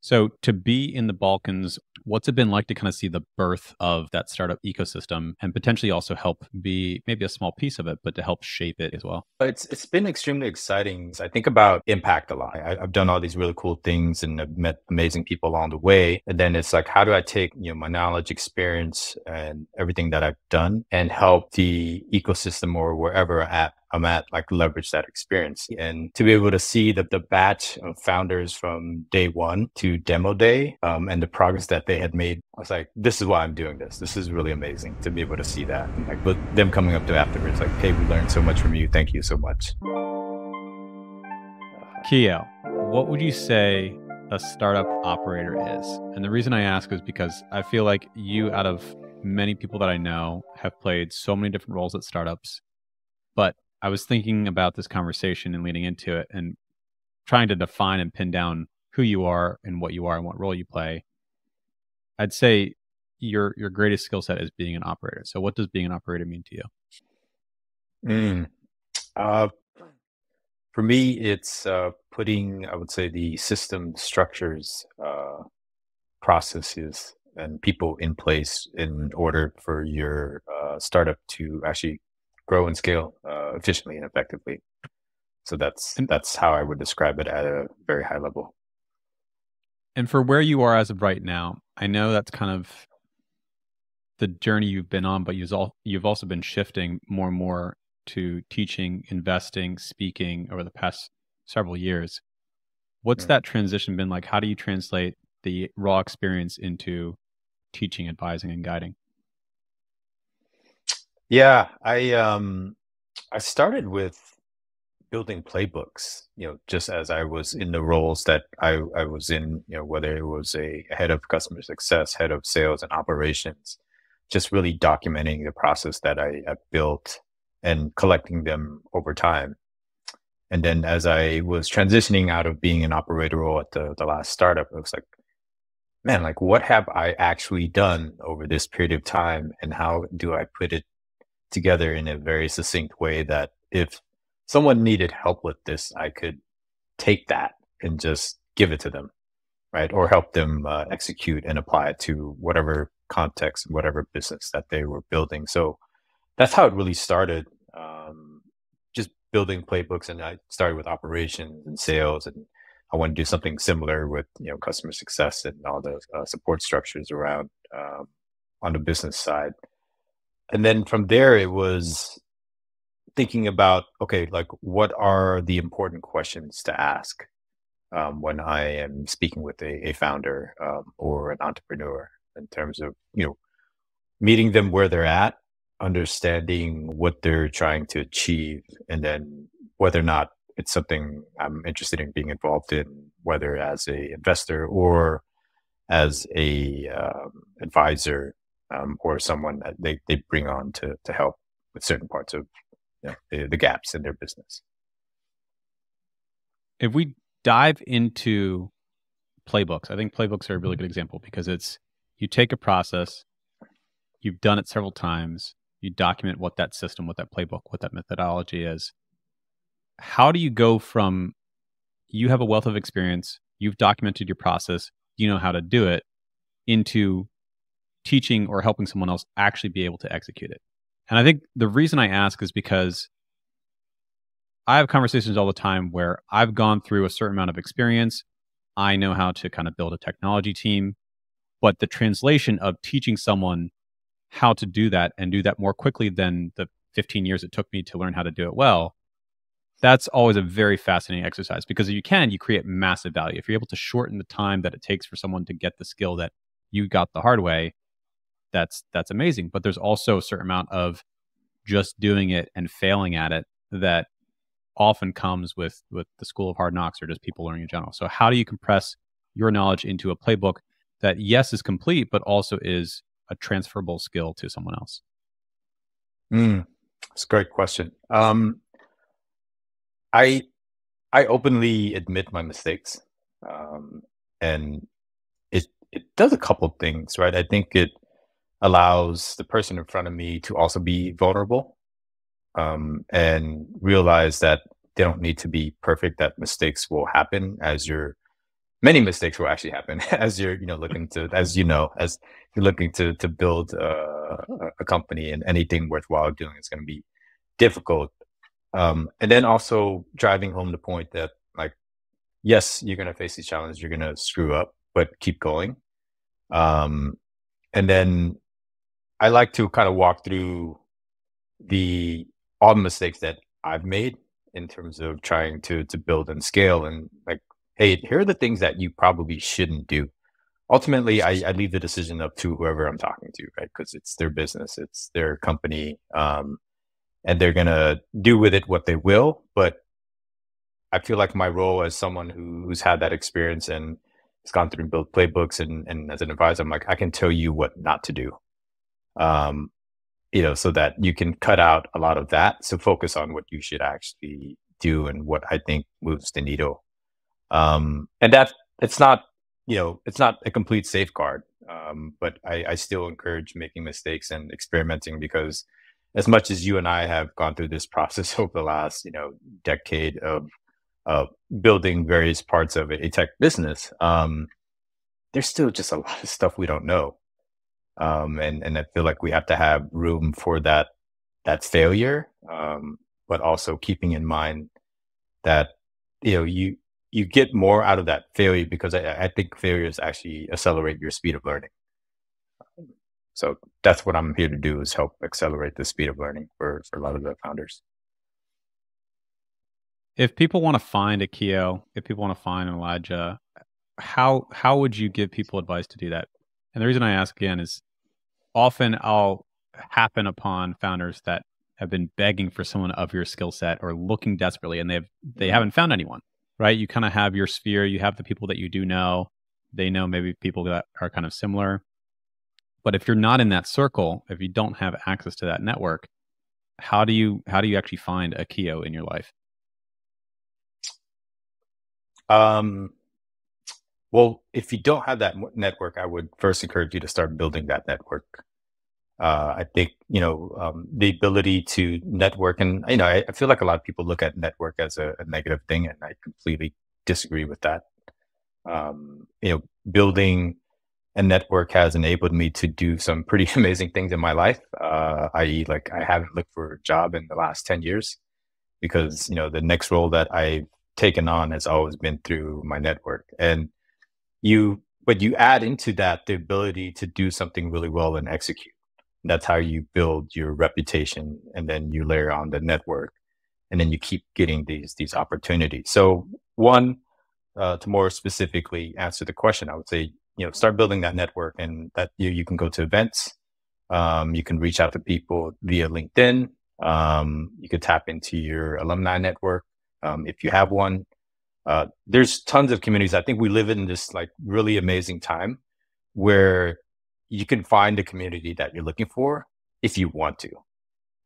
So to be in the Balkans, what's it been like to kind of see the birth of that startup ecosystem and potentially also help be maybe a small piece of it, but to help shape it as well? It's been extremely exciting. I think about impact a lot. I've done all these really cool things and I've met amazing people along the way. And then it's like, how do I take my knowledge, experience, and everything that I've done and help the ecosystem or wherever I'm at, like leverage that experience and to be able to see the batch of founders from day one to demo day and the progress that they had made. I was like, this is why I'm doing this. This is really amazing to be able to see that. And like, but them coming up to afterwards, like, hey, we learned so much from you. Thank you so much. Keo, what would you say a startup operator is? And the reason I ask is because I feel like you, out of many people that I know, have played so many different roles at startups. But I was thinking about this conversation and leading into it and trying to define and pin down who you are and what role you play. I'd say your greatest skill set is being an operator. So what does being an operator mean to you? Mm. Uh, for me, it's putting, I would say, the system structures, processes, and people in place in order for your startup to actually grow and scale efficiently and effectively. So And that's how I would describe it at a very high level. and for where you are as of right now, I know that's kind of the journey you've been on, but you've also been shifting more and more to teaching, investing, speaking over the past several years. What's Mm. that transition been like? How do you translate the raw experience into teaching, advising, and guiding? Yeah, I started with building playbooks, just as I was in the roles that I was in, whether it was a head of customer success, head of sales and operations, just really documenting the process that I built and collecting them over time. And then as I was transitioning out of being an operator role at the last startup, I was like, man, like what have I actually done over this period of time? And how do I put it together in a very succinct way that if someone needed help with this, I could take that and just give it to them, right? Or help them execute and apply it to whatever context, whatever business that they were building. So that's how it really started. Just building playbooks, and I started with operations and sales, and I want to do something similar with customer success and all the support structures around on the business side. And then from there, it was thinking about, okay, like what are the important questions to ask when I am speaking with a founder or an entrepreneur in terms of, meeting them where they're at, understanding what they're trying to achieve, and then whether or not it's something I'm interested in being involved in, whether as a investor or as a advisor or someone that they bring on to help with certain parts of the gaps in their business. If we dive into playbooks, I think playbooks are a really good example because it's you take a process, you've done it several times, you document what that system, what that playbook, what that methodology is. How do you go from you have a wealth of experience, you've documented your process, you know how to do it, into teaching or helping someone else actually be able to execute it? And I think the reason I ask is because I have conversations all the time where I've gone through a certain amount of experience. I know how to kind of build a technology team, but the translation of teaching someone how to do that and do that more quickly than the 15 years it took me to learn how to do it well, that's always a very fascinating exercise because if you create massive value. If you're able to shorten the time that it takes for someone to get the skill that you got the hard way, that's amazing. But there's also a certain amount of just doing it and failing at it that often comes with the school of hard knocks or just people learning in general. So how do you compress your knowledge into a playbook that yes is complete, but also is a transferable skill to someone else? Mm, that's a great question. I I openly admit my mistakes, um, and it does a couple of things, right? I think it allows the person in front of me to also be vulnerable and realize that they don't need to be perfect. That mistakes will happen as you're many mistakes will actually happen as you're, looking to, as you're looking to build a company, and anything worthwhile doing is going to be difficult. And then also driving home the point that, like, yes, you're going to face these challenges, you're going to screw up, but keep going. Um, and then I like to kind of walk through the all the mistakes that I've made in terms of trying to build and scale, and like, hey, here are the things that you probably shouldn't do. Ultimately, I leave the decision up to whoever I'm talking to, right? Because it's their business, it's their company, and they're gonna do with it what they will. But I feel like my role as someone who's had that experience and has gone through and built playbooks, and as an advisor, I'm like, I can tell you what not to do. Um, so that you can cut out a lot of that. So focus on what you should actually do and what I think moves the needle. And that it's not a complete safeguard. But I still encourage making mistakes and experimenting, because as much as you and I have gone through this process over the last, decade of building various parts of a tech business, there's still just a lot of stuff we don't know. And I feel like we have to have room for that failure, but also keeping in mind that you get more out of that failure, because I think failures actually accelerate your speed of learning. So that's what I'm here to do, is help accelerate the speed of learning for a lot of the founders. If people want to find a Keo, if people want to find an Elijah, how would you give people advice to do that? And the reason I ask again is often I'll happen upon founders that have been begging for someone of your skill set or looking desperately, and they haven't found anyone, right? You kind of have your sphere, you have the people that you do know, they know maybe people that are kind of similar. But if you're not in that circle, if you don't have access to that network, how do you actually find a Keo in your life? Um, well, if you don't have that network, I would first encourage you to start building that network. I think, the ability to network, and I feel like a lot of people look at network as a negative thing, and I completely disagree with that. Building a network has enabled me to do some pretty amazing things in my life. I.e., like, I haven't looked for a job in the last 10 years, because the next role that I've taken on has always been through my network. And but you add into that the ability to do something really well and execute. That's how you build your reputation, and then you layer on the network, and then you keep getting these opportunities. So one, to more specifically answer the question, I would say, start building that network, and that you can go to events, you can reach out to people via LinkedIn, you could tap into your alumni network, if you have one. There's tons of communities. I think we live in this, like, really amazing time where you can find the community that you're looking for if you want to,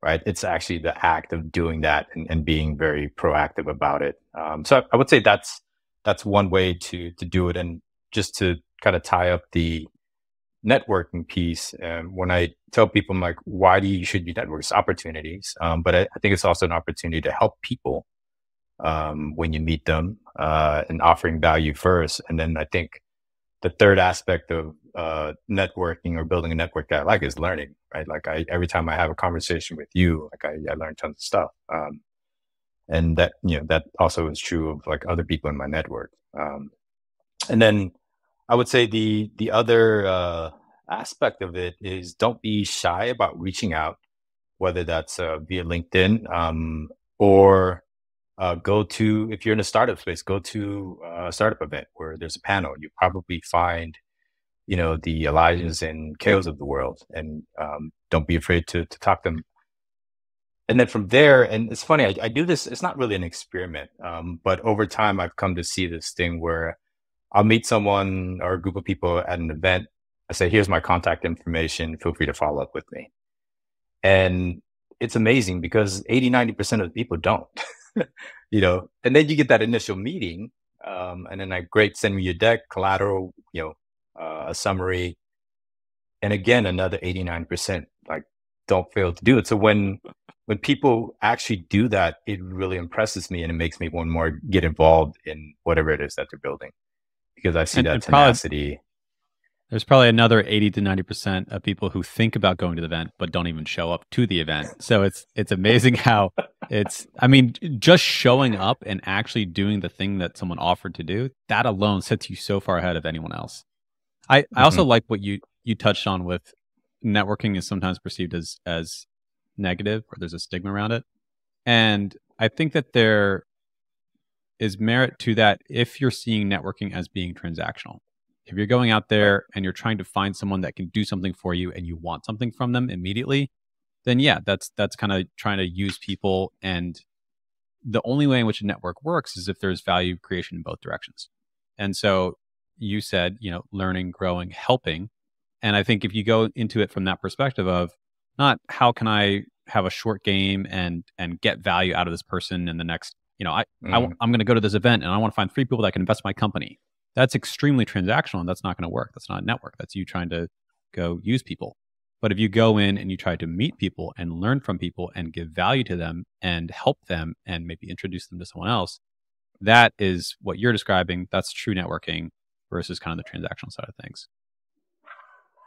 right? It's actually the act of doing that, and being very proactive about it. So I would say that's one way to do it. And just to kind of tie up the networking piece, when I tell people, I'm like, why should you network? It's opportunities, but I think it's also an opportunity to help people, when you meet them, and offering value first. And then I think the third aspect of networking, or building a network that I like, is learning, right? Like, every time I have a conversation with you, like, I learn tons of stuff. And that also is true of, like, other people in my network. And then I would say the other aspect of it is, don't be shy about reaching out, whether that's via LinkedIn, or if you're in a startup space, go to a startup event where there's a panel. You probably find, the Elijahs and Keos of the world, and don't be afraid to talk to them. And then from there, and it's funny, I do this, it's not really an experiment, but over time, I've come to see this thing where I'll meet someone or a group of people at an event. I say, here's my contact information. Feel free to follow up with me. And it's amazing, because 80-90% of the people don't. And then you get that initial meeting, and then, like, great, send me your deck, collateral, a summary. And again, another 89%, like, don't fail to do it. So when people actually do that, it really impresses me, and it makes me want more get involved in whatever it is that they're building. because I see And that and probably tenacity. there's probably another 80 to 90% of people who think about going to the event but don't even show up to the event. So it's amazing how it's I mean, just showing up and actually doing the thing that someone offered to do, that alone sets you so far ahead of anyone else. I also Mhm. like what you touched on with networking is sometimes perceived as negative or there's a stigma around it. And I think that there is merit to that if you're seeing networking as being transactional. If you're going out Right. there and you're trying to find someone that can do something for you and you want something from them immediately, then yeah, that's kind of trying to use people. And the only way in which a network works is if there's value creation in both directions. And so you said, learning, growing, helping. And I think if you go into it from that perspective of not how can I have a short game and get value out of this person in the next, Mm. I'm going to go to this event and I want to find three people that can invest in my company. That's extremely transactional and that's not going to work. That's not a network. That's you trying to go use people. But if you go in and you try to meet people and learn from people and give value to them and help them and maybe introduce them to someone else, that is what you're describing. That's true networking versus kind of the transactional side of things.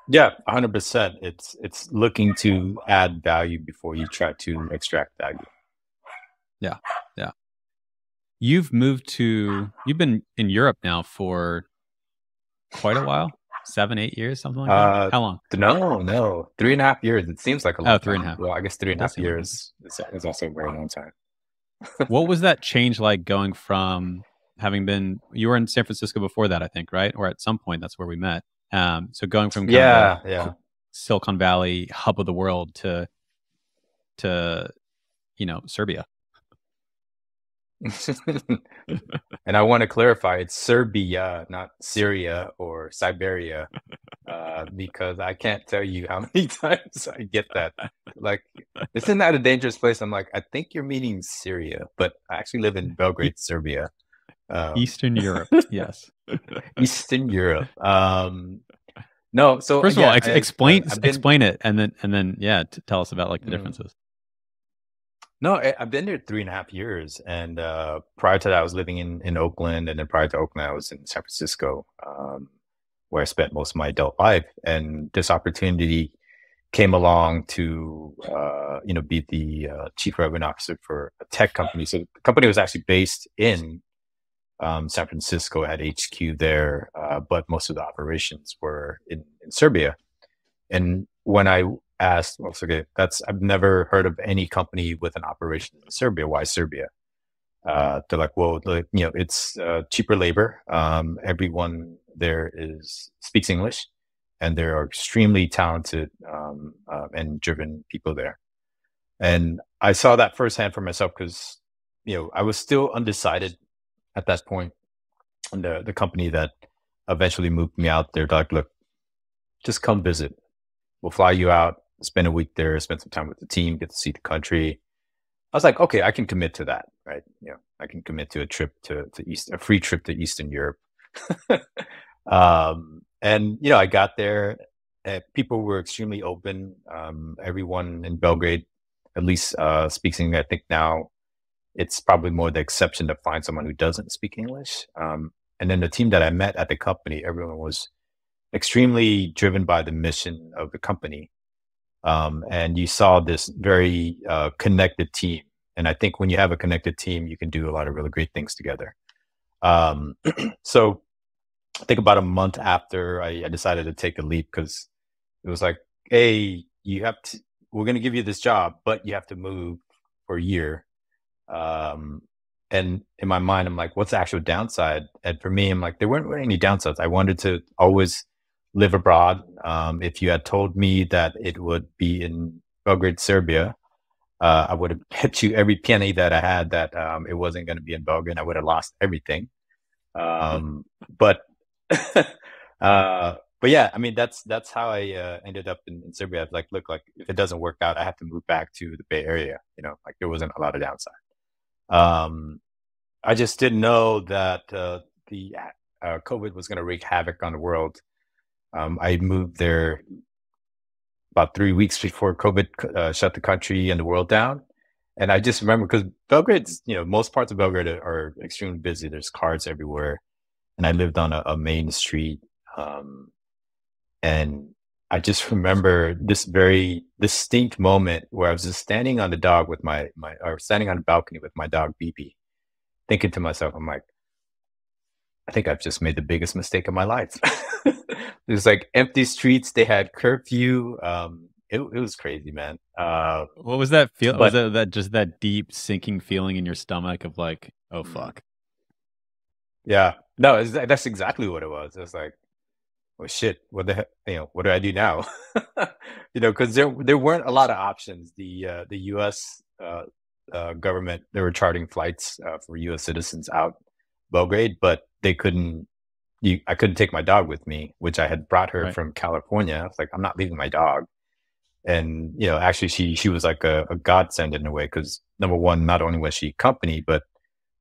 Yeah, 100%. It's looking to add value before you try to extract value. Yeah. Yeah. You've been in Europe now for quite a while, 7, 8 years, something like that. Uh, How long? no, 3.5 years. It seems like a Oh, long three and a time. half. Well, I guess three It and a does half seem like a long time. years is also a very long time. What was that change like going from you were in San Francisco before that, I think, right? Or at some point, that's where we met. So going from kind of the Yeah, yeah. Silicon Valley hub of the world to Serbia. And I want to clarify, it's Serbia, not Syria or Siberia, because I can't tell you how many times I get that. Like, isn't that a dangerous place? I'm like, I think you're meaning Syria, but I actually live in E- Belgrade, Serbia, um, Eastern Europe, yes. Eastern Europe. No, so First of all, yeah, I've been. explain it, and then yeah, tell us about like the mm, differences. No, I've been there 3.5 years, and prior to that, I was living in Oakland, and then prior to Oakland, I was in San Francisco, where I spent most of my adult life. And this opportunity came along to, be the chief revenue officer for a tech company. So the company was actually based in San Francisco, had HQ there, but most of the operations were in Serbia. And when I asked, well, okay, I've never heard of any company with an operation in Serbia. Why Serbia? They're like, well, it's cheaper labor. Everyone there speaks English, and there are extremely talented and driven people there. And I saw that firsthand for myself because, I was still undecided at that point. And the company that eventually moved me out there, they're like, look, just come visit. We'll fly you out, spend a week there, spend some time with the team, get to see the country. I was like, okay, I can commit to that, right? I can commit to a trip a free trip to Eastern Europe. And I got there. People were extremely open. Everyone in Belgrade, at least, speaks English. I think now it's probably more the exception to find someone who doesn't speak English. And then the team that I met at the company, everyone was extremely driven by the mission of the company. And you saw this very connected team. And I think when you have a connected team, you can do a lot of really great things together. Um, so I think about a month after I decided to take a leap because it was like, hey, we're going to give you this job, but you have to move for a year. Um, and in my mind, I'm like, what's the actual downside? And for me, I'm like, there weren't really any downsides. I wanted to always live abroad. If you had told me that it would be in Belgrade, Serbia, I would have bet you every penny that I had that it wasn't going to be in Belgrade. I would have lost everything. But but yeah, I mean that's how I ended up in Serbia. I was like, look, like if it doesn't work out, I have to move back to the Bay Area. Like there wasn't a lot of downside. Um, I just didn't know that the COVID was going to wreak havoc on the world. I moved there about 3 weeks before COVID shut the country and the world down. And I just remember because Belgrade's, most parts of Belgrade are extremely busy. There's cars everywhere. and I lived on a main street. Um, and I just remember this very distinct moment where I was just standing on the dog with or standing on the balcony with my dog BB, thinking to myself, I'm like, I think I've just made the biggest mistake of my life. It was like empty streets. They had curfew. It was crazy, man. What was that feel? Was But that just that deep sinking feeling in your stomach of like, oh mm, fuck? yeah, no, that's exactly what it was. It was like, well, shit, what the heck, what do I do now? Because there weren't a lot of options. The U.S. Government, they were charting flights for U.S. citizens out Belgrade, but they couldn't. I couldn't take my dog with me, which I had brought her Right. from California. I was like, I'm not leaving my dog. And actually, she was like a godsend in a way because number one, not only was she company, but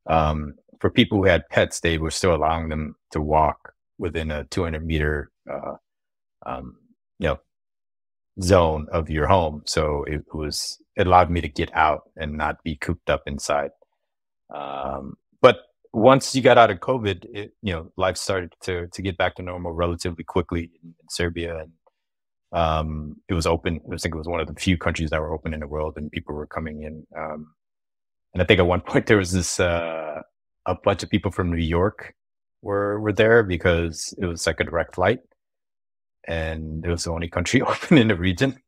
for people who had pets, they were still allowing them to walk within a 200-meter um, you know zone of your home. So it allowed me to get out and not be cooped up inside. But once you got out of COVID, life started to get back to normal relatively quickly in Serbia, and it was open. I think it was one of the few countries that were open in the world, and people were coming in. And I think at one point there was this a bunch of people from New York were there because it was like a direct flight, and it was the only country open in the region.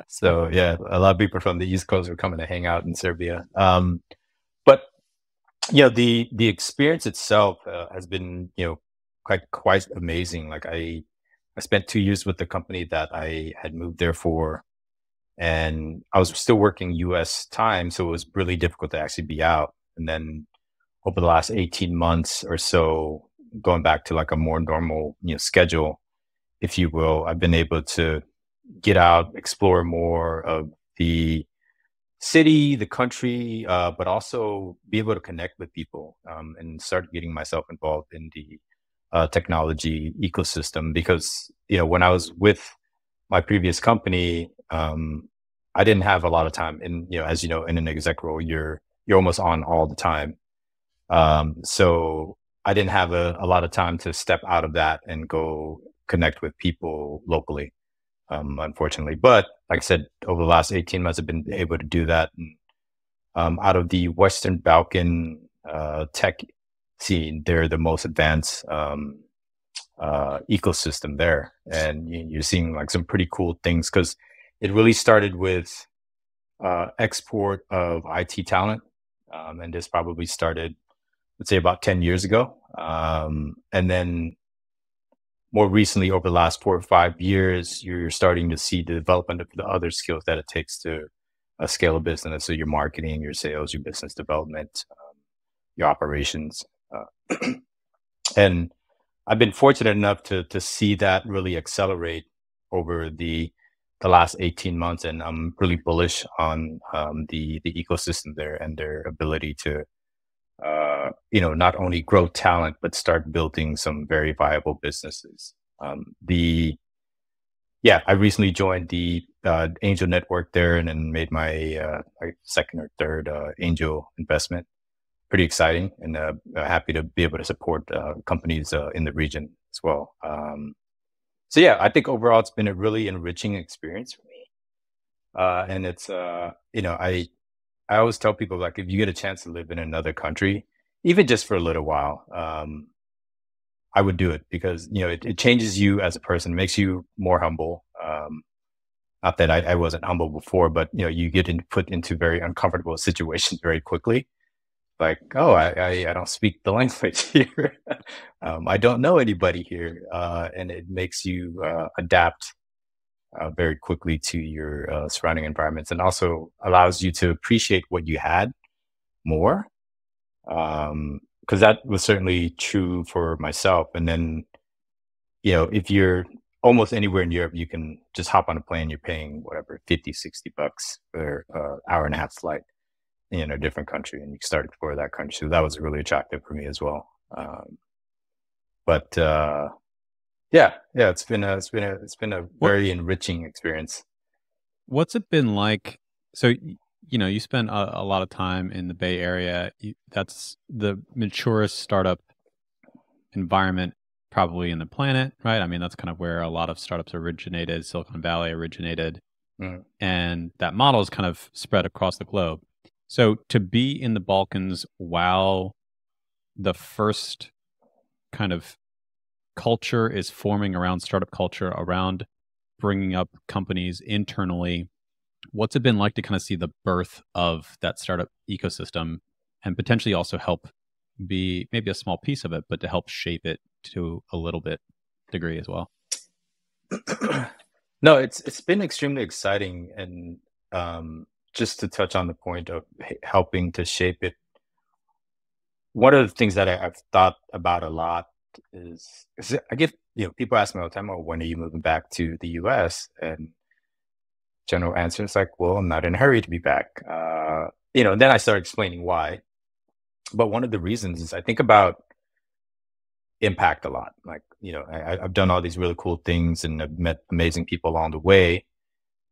So yeah, a lot of people from the East Coast were coming to hang out in Serbia. But the experience itself has been quite amazing. Like I spent 2 years with the company that I had moved there for, and I was still working U.S. time, so it was really difficult to actually be out. And then over the last 18 months or so, going back to like a more normal schedule, if you will, I've been able to get out, explore more of the city, the country, but also be able to connect with people and start getting myself involved in the technology ecosystem. Because when I was with my previous company, I didn't have a lot of time. And as you know, in an exec role, you're almost on all the time. So I didn't have a lot of time to step out of that and go connect with people locally, unfortunately. But like I said, over the last 18 months, I've been able to do that. And, out of the Western Balkan tech scene, they're the most advanced ecosystem there. And you're seeing like some pretty cool things because it really started with export of IT talent. And this probably started, let's say, about 10 years ago. And then more recently, over the last 4 or 5 years, you're starting to see the development of the other skills that it takes to scale a business. So your marketing, your sales, your business development, your operations. And I've been fortunate enough to see that really accelerate over the last 18 months, and I'm really bullish on the ecosystem there and their ability to not only grow talent but start building some very viable businesses. The Yeah, I recently joined the angel network there, and then made my second or third angel investment. Pretty exciting, and happy to be able to support companies in the region as well. So yeah, I think overall it's been a really enriching experience for me. And it's I always tell people, like, if you get a chance to live in another country, even just for a little while, I would do it because it changes you as a person, makes you more humble. Not that I wasn't humble before, but you get put into very uncomfortable situations very quickly. Like, oh, I don't speak the language here. I don't know anybody here, and it makes you adapt very quickly to your surrounding environments, and also allows you to appreciate what you had more. Because that was certainly true for myself. And then, if you're almost anywhere in Europe, you can just hop on a plane. You're paying whatever, 50, $60 for hour and a half flight in a different country, and you can start exploring that country. So that was really attractive for me as well. But yeah, it's been a What very enriching experience. what's it been like? So you spend a lot of time in the Bay Area. That's the maturest startup environment probably in the planet, right? I mean, that's kind of where a lot of startups originated, Silicon Valley originated, Mm. and that model is kind of spread across the globe. So to be in the Balkans while the first kind of culture is forming around startup culture, around bringing up companies internally, what's it been like to kind of see the birth of that startup ecosystem and potentially also help be maybe a small piece of it, but to help shape it to a little bit degree as well? No, it's been extremely exciting, and just to touch on the point of helping to shape it, one of the things that I've thought about a lot is I give people ask me all the time, "Oh, when are you moving back to the U.S.?" And general answer is like, "Well, I'm not in a hurry to be back." And then I start explaining why. But one of the reasons is I think about impact a lot. Like, I've done all these really cool things and I've met amazing people along the way.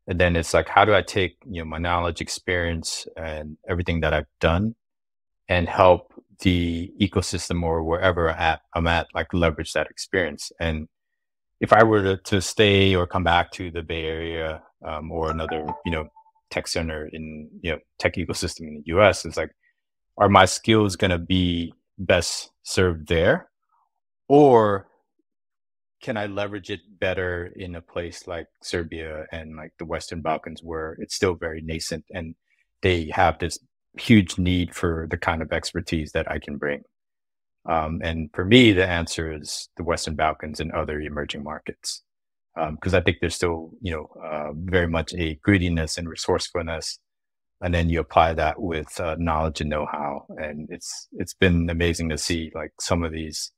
And then it's like, how do I take, my knowledge, experience, and everything that I've done and help the ecosystem or wherever I'm at, like leverage that experience. And if I were to stay or come back to the Bay Area, or another, tech center in, tech ecosystem in the US, it's like, are my skills going to be best served there? Or can I leverage it better in a place like Serbia and like the Western Balkans where it's still very nascent and they have this huge need for the kind of expertise that I can bring? And for me, the answer is the Western Balkans and other emerging markets. Because I think there's still, very much a greediness and resourcefulness, and then you apply that with knowledge and know-how, and it's been amazing to see like some of these.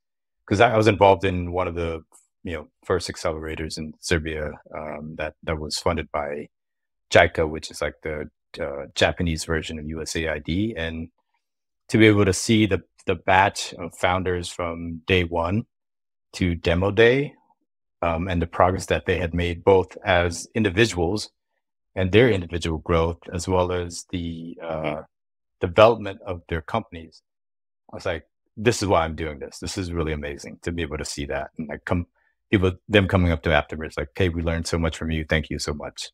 Because I was involved in one of the first accelerators in Serbia, that was funded by JICA, which is like the Japanese version of USAID, and to be able to see the batch of founders from day one to demo day, and the progress that they had made both as individuals and their individual growth, as well as the development of their companies. I was like, this is why I'm doing this. This is really amazing to be able to see that. And like them coming up to afterwards, like, hey, we learned so much from you. Thank you so much.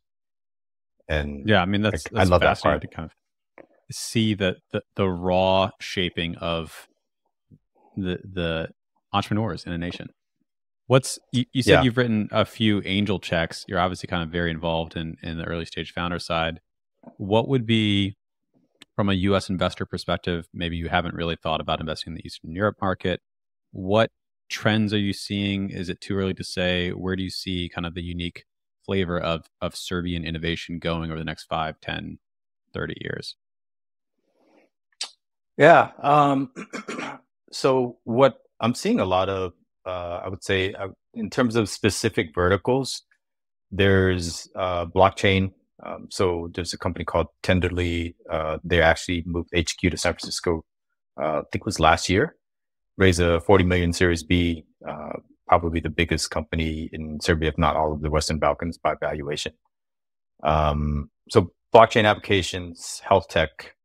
And Yeah, I mean like, I that's love that fascinating part. to kind of see the raw shaping of the entrepreneurs in a nation. You said Yeah. you've written a few angel checks. You're obviously kind of very involved in the early stage founder side. What would be, from a US investor perspective, maybe you haven't really thought about investing in the Eastern Europe market? What trends are you seeing? Is it too early to say? Where do you see kind of the unique flavor of Serbian innovation going over the next 5, 10, 30 years? Yeah. So what I'm seeing a lot of, I would say, in terms of specific verticals, there's blockchain. So there's a company called Tenderly. They actually moved HQ to San Francisco. I think it was last year. Raised a 40 million Series B. Probably the biggest company in Serbia, if not all of the Western Balkans, by valuation. So blockchain applications, health tech,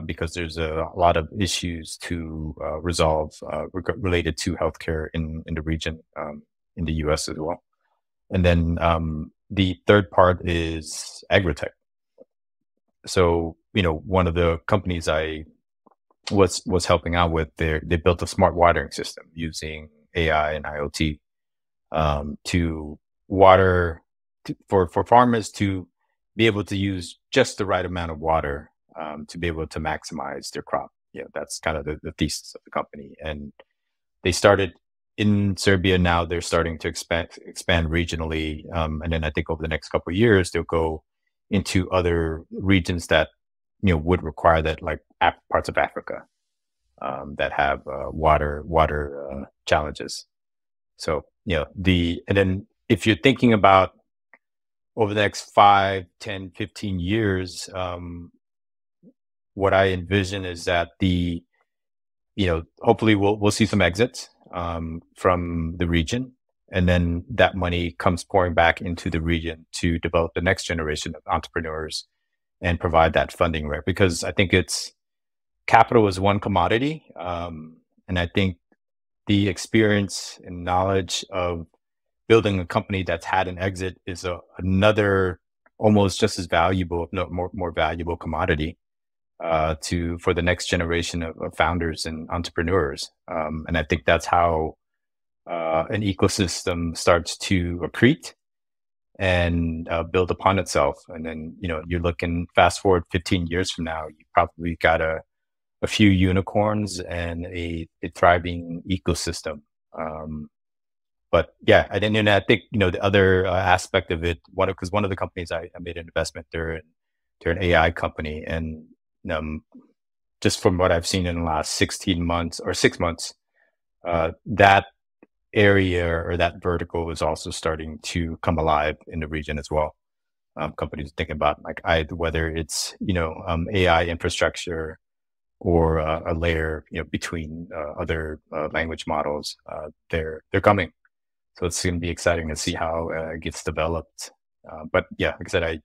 because there's a lot of issues to resolve related to healthcare in the region, in the US as well. And then the third part is agritech. So, one of the companies I was helping out with, they built a smart watering system using AI and IoT, to water for farmers to be able to use just the right amount of water, to be able to maximize their crop. That's kind of the thesis of the company. And they started in Serbia. Now they're starting to expand regionally, and then I think over the next couple of years they'll go into other regions that would require that, like parts of Africa, that have water challenges. So and then if you're thinking about over the next 5, 10, 15 years, what I envision is that hopefully we'll see some exits from the region, and then that money comes pouring back into the region to develop the next generation of entrepreneurs and provide that funding, right? Because I think capital is one commodity, and I think the experience and knowledge of building a company that's had an exit is another almost just as valuable, if not more valuable commodity for the next generation of founders and entrepreneurs. And I think that's how an ecosystem starts to accrete and build upon itself. And then, you're looking fast forward 15 years from now, you probably got a few unicorns and a thriving ecosystem. But yeah, I think, the other aspect of it, because one of the companies I made an investment, they're an AI company. And just from what I've seen in the last 16 months or 6 months, that area or that vertical is also starting to come alive in the region as well. Companies thinking about whether it's AI infrastructure or a layer between other language models. They're coming, so it's going to be exciting to see how it gets developed. But yeah, like I said,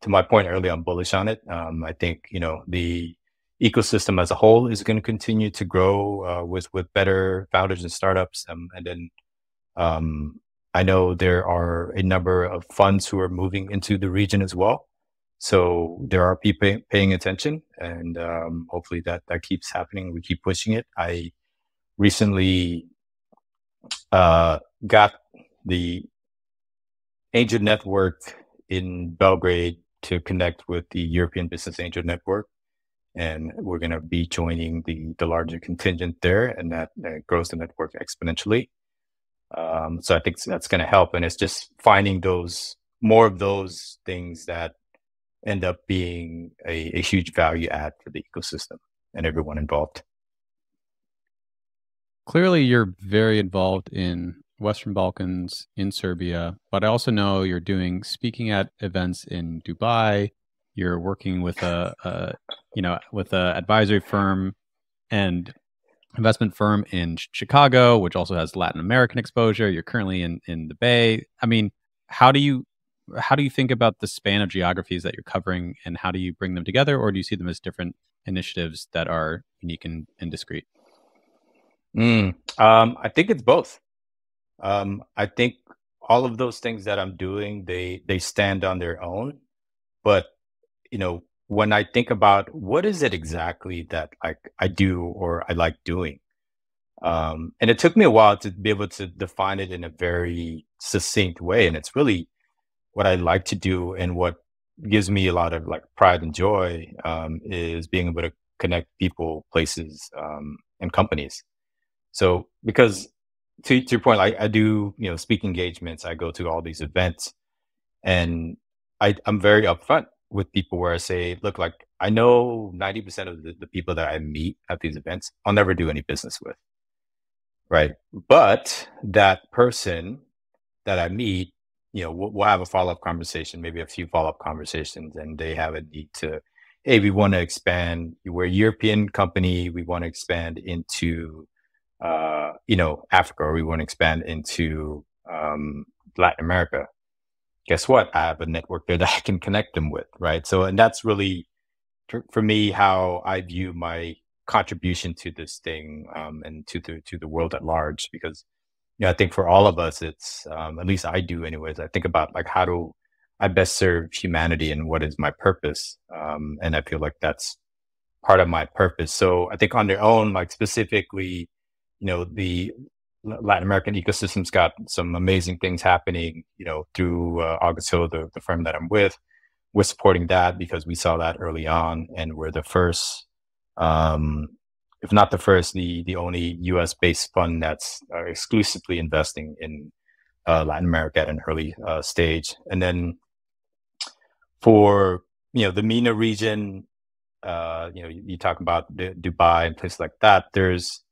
to my point earlier, I'm bullish on it. I think the ecosystem as a whole is going to continue to grow with better founders and startups, and then I know there are a number of funds who are moving into the region as well. So there are people paying attention, and hopefully that keeps happening. We keep pushing it. I recently got the Angel Network in Belgrade to connect with the European Business Angel Network, and we're going to be joining the larger contingent there, and that grows the network exponentially. So I think that's going to help, and it's just finding more of those things that end up being a huge value add for the ecosystem and everyone involved. Clearly, you're very involved in Western Balkans, in Serbia, but I also know you're speaking at events in Dubai. You're working with a advisory firm and investment firm in Chicago, which also has Latin American exposure. You're currently in the Bay. I mean, how do you think about the span of geographies that you're covering, and how do you bring them together, or do you see them as different initiatives that are unique and discrete? I think it's both. I think all of those things that I'm doing, they stand on their own. But when I think about what is it exactly that I do or I like doing, and it took me a while to be able to define it in a very succinct way. And it's really what I like to do, and what gives me a lot of pride and joy is being able to connect people, places, and companies. So because to your point, I do speaking engagements, I go to all these events, and I'm very upfront with people where I say, look, I know 90% of the people that I meet at these events, I'll never do any business with. Right. But that person that I meet, we'll have a follow-up conversation, maybe a few follow-up conversations, and they have a need to, hey, we want to expand. We're a European company. We want to expand into, Africa, or we want to expand into Latin America. Guess what? I have a network there that I can connect them with. Right. So, and that's really, for me, how I view my contribution to this thing, and to the world at large. Because I think for all of us, it's at least I do, anyways. I think about how do I best serve humanity, and what is my purpose, and I feel like that's part of my purpose. So I think on their own, specifically, the Latin American ecosystem's got some amazing things happening. Through August Hill, the firm that I'm with. We're supporting that because we saw that early on, and we're the first, if not the first, the only U.S. based fund that's exclusively investing in Latin America at an early stage. And then for the MENA region, you talk about Dubai and places like that. There's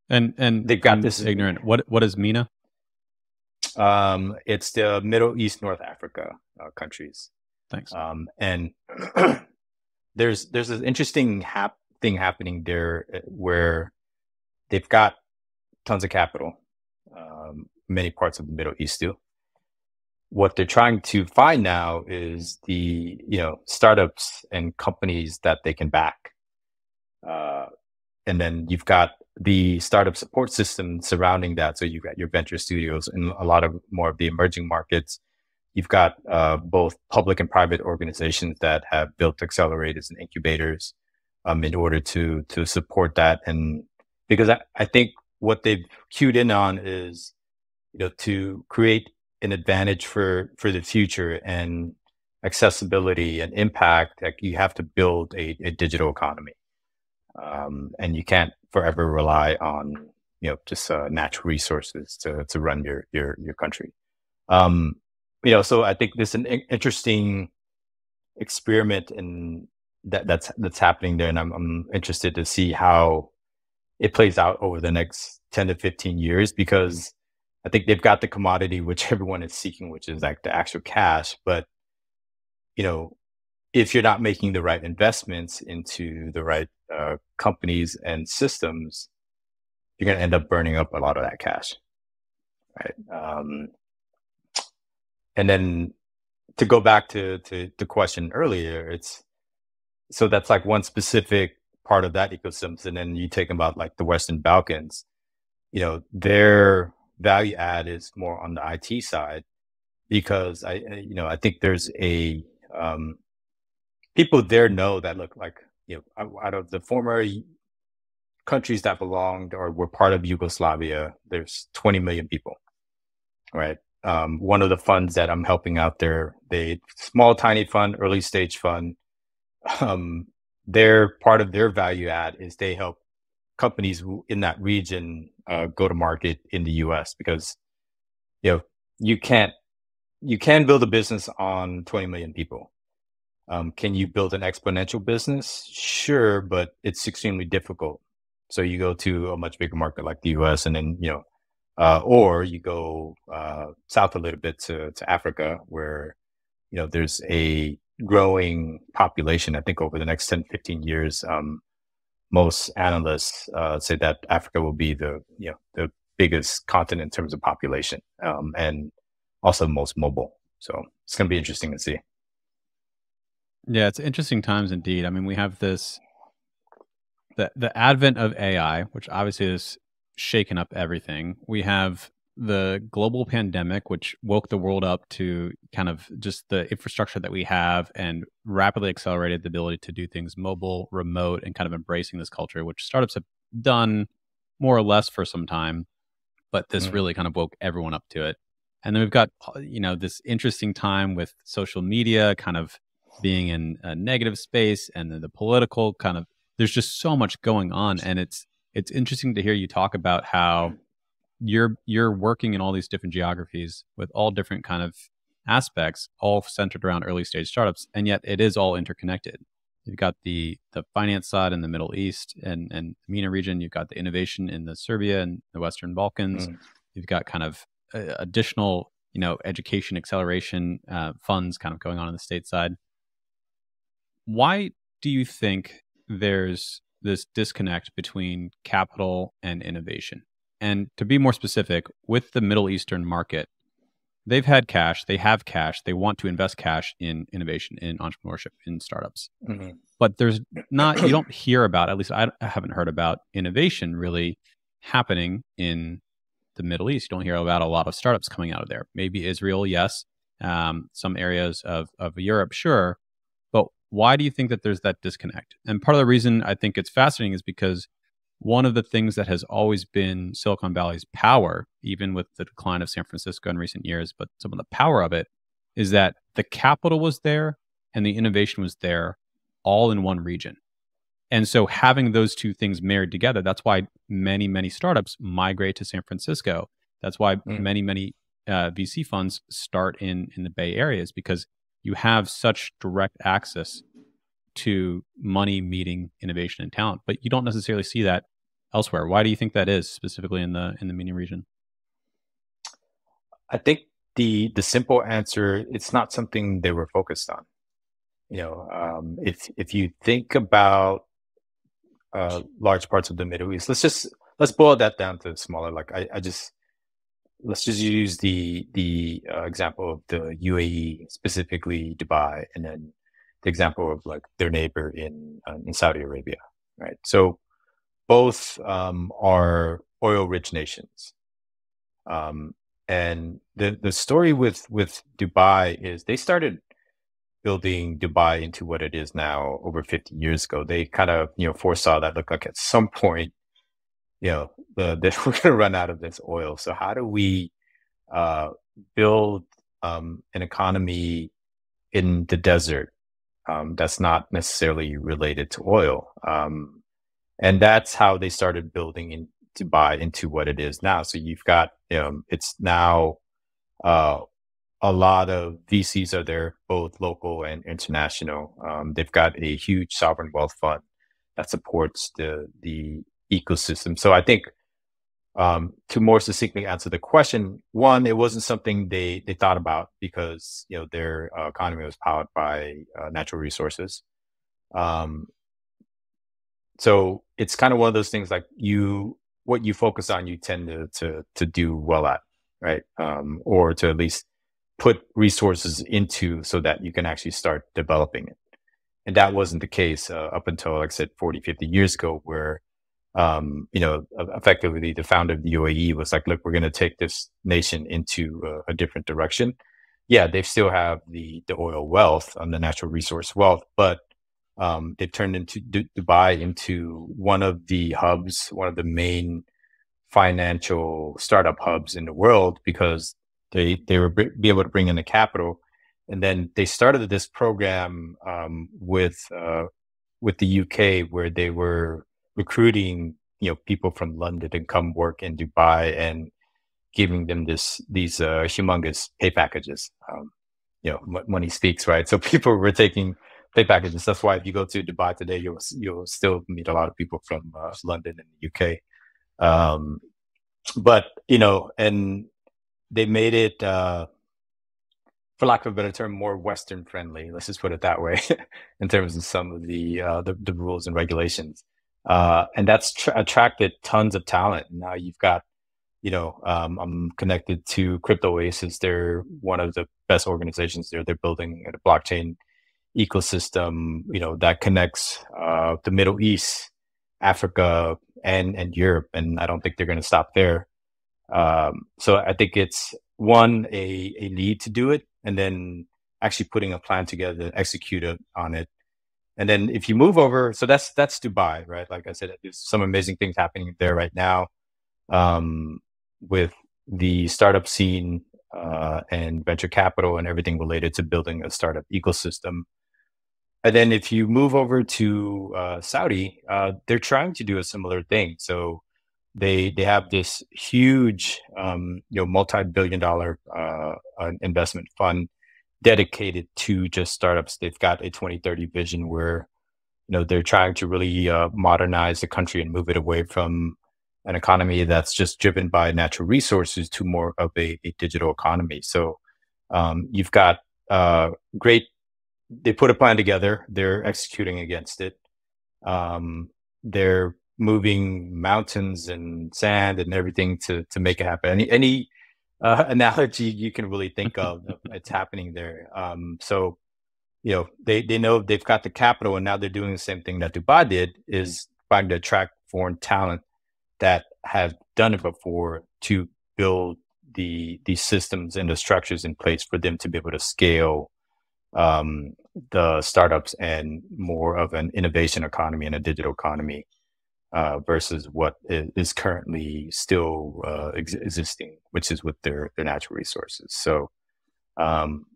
and they've got this ignorant. What is MENA? It's the Middle East, North Africa countries. Thanks. And there's an interesting thing happening there, where they've got tons of capital. Many parts of the Middle East do. What they're trying to find now is the startups and companies that they can back. And then you've got the startup support system surrounding that. So you've got your venture studios in a lot of more of the emerging markets. You've got both public and private organizations that have built accelerators and incubators in order to support that. And because I think what they've cued in on is, to create an advantage for the future and accessibility and impact, like you have to build a digital economy. And you can't forever rely on, just natural resources to run your country. So I think this is an interesting experiment in that's happening there, and I'm interested to see how it plays out over the next 10 to 15 years, because I think they've got the commodity which everyone is seeking, which is like the actual cash. But, you know, if you're not making the right investments into the right companies and systems, you're going to end up burning up a lot of that cash. Right. And then to go back to the question earlier, so that's like one specific part of that ecosystem. And then you take about like the Western Balkans, their value add is more on the IT side, because I think there's people there know that, look, like, out of the former countries that belonged or were part of Yugoslavia, there's 20 million people, right? One of the funds that I'm helping out there, they small, tiny fund, early stage fund. Their part of their value add is they help companies in that region go to market in the US, because you can build a business on 20 million people. Can you build an exponential business? Sure, but it's extremely difficult. So you go to a much bigger market like the US, and then or you go south a little bit to Africa, where there's a growing population. I think over the next 10, 15 years, most analysts say that Africa will be the biggest continent in terms of population, and also most mobile. So it's going to be interesting to see. Yeah, it's interesting times indeed. I mean, we have the advent of AI, which obviously has shaken up everything. We have the global pandemic, which woke the world up to kind of just the infrastructure that we have and rapidly accelerated the ability to do things mobile, remote, and kind of embracing this culture, which startups have done more or less for some time. But this really kind of woke everyone up to it. And then we've got, this interesting time with social media kind of being in a negative space, and then the political kind of, there's just so much going on. And it's interesting to hear you talk about how you're working in all these different geographies with all different kind of aspects, all centered around early stage startups, and yet it is all interconnected. You've got the finance side in the Middle East and MENA region. You've got the innovation in the Serbia and the Western Balkans. You've got kind of additional, education acceleration funds kind of going on the state side. Why do you think there's this disconnect between capital and innovation? And to be more specific, with the Middle Eastern market, they've had cash, they have cash, they want to invest cash in innovation, in entrepreneurship, in startups. But there's not, you don't hear about, at least I haven't heard about innovation really happening in the Middle East. You don't hear about a lot of startups coming out of there. Maybe Israel, yes. Some areas of Europe, sure. But why do you think that there's that disconnect? And part of the reason I think it's fascinating is because one of the things that has always been Silicon Valley's power, even with the decline of San Francisco in recent years, but some of the power of it is that the capital was there and the innovation was there all in one region. And so having those two things married together, that's why many, many startups migrate to San Francisco. That's why many, many VC funds start in the Bay Area, is because you have such direct access to money meeting innovation and talent, but you don't necessarily see that elsewhere. Why do you think that is, specifically in the MENA region? I think the simple answer, it's not something they were focused on. If you think about large parts of the Middle East, let's boil that down to smaller. Like let's just use the example of the UAE, specifically Dubai, and then the example of like their neighbor in Saudi Arabia, right? So both are oil-rich nations. Um, and the story with Dubai is they started building Dubai into what it is now over 50 years ago. They kind of, foresaw that look like at some point, we're going to run out of this oil. So how do we uh, build an economy in the desert that's not necessarily related to oil? And that's how they started building in Dubai into what it is now. So you've got, it's now uh, a lot of VCs are there, both local and international. They've got a huge sovereign wealth fund that supports the ecosystem. So I think to more succinctly answer the question, one, it wasn't something they thought about because their economy was powered by natural resources. Um, so it's kind of one of those things like what you focus on, you tend to do well at, right? Or to at least put resources into so that you can actually start developing it. And that wasn't the case up until, like I said, 40, 50 years ago, where, effectively the founder of the UAE was like, look, we're going to take this nation into a different direction. Yeah, they still have the oil wealth and the natural resource wealth, but they've turned into Dubai into one of the hubs, one of the main financial startup hubs in the world because they were be able to bring in the capital, and then they started this program with the UK where they were recruiting people from London to come work in Dubai and giving them these humongous pay packages. Money speaks, right? So people were taking pay packages. That's why if you go to Dubai today, you'll still meet a lot of people from London and the UK. But and they made it, for lack of a better term, more Western friendly. Let's just put it that way, in terms of some of the rules and regulations, and that's attracted tons of talent. Now you've got, I'm connected to Crypto Oasis. They're one of the best organizations there. They're building a blockchain ecosystem, that connects the Middle East, Africa, and Europe. And I don't think they're going to stop there. So I think it's one, a need to do it, and then actually putting a plan together to execute on it. And then if you move over, so that's Dubai, right? Like I said, there's some amazing things happening there right now, with the startup scene and venture capital and everything related to building a startup ecosystem. And then if you move over to Saudi, they're trying to do a similar thing. So they have this huge, multi-billion-dollar investment fund dedicated to just startups. They've got a 2030 vision where they're trying to really modernize the country and move it away from an economy that's just driven by natural resources to more of a digital economy. So you've got great. They put a plan together. They're executing against it. They're moving mountains and sand and everything to make it happen. Any analogy you can really think of, it's happening there. So they know they've got the capital, and now they're doing the same thing that Dubai did, is trying to attract foreign talent that have done it before to build the systems and the structures in place for them to be able to scale the startups and more of an innovation economy and a digital economy, versus what is currently still existing, which is with their natural resources. So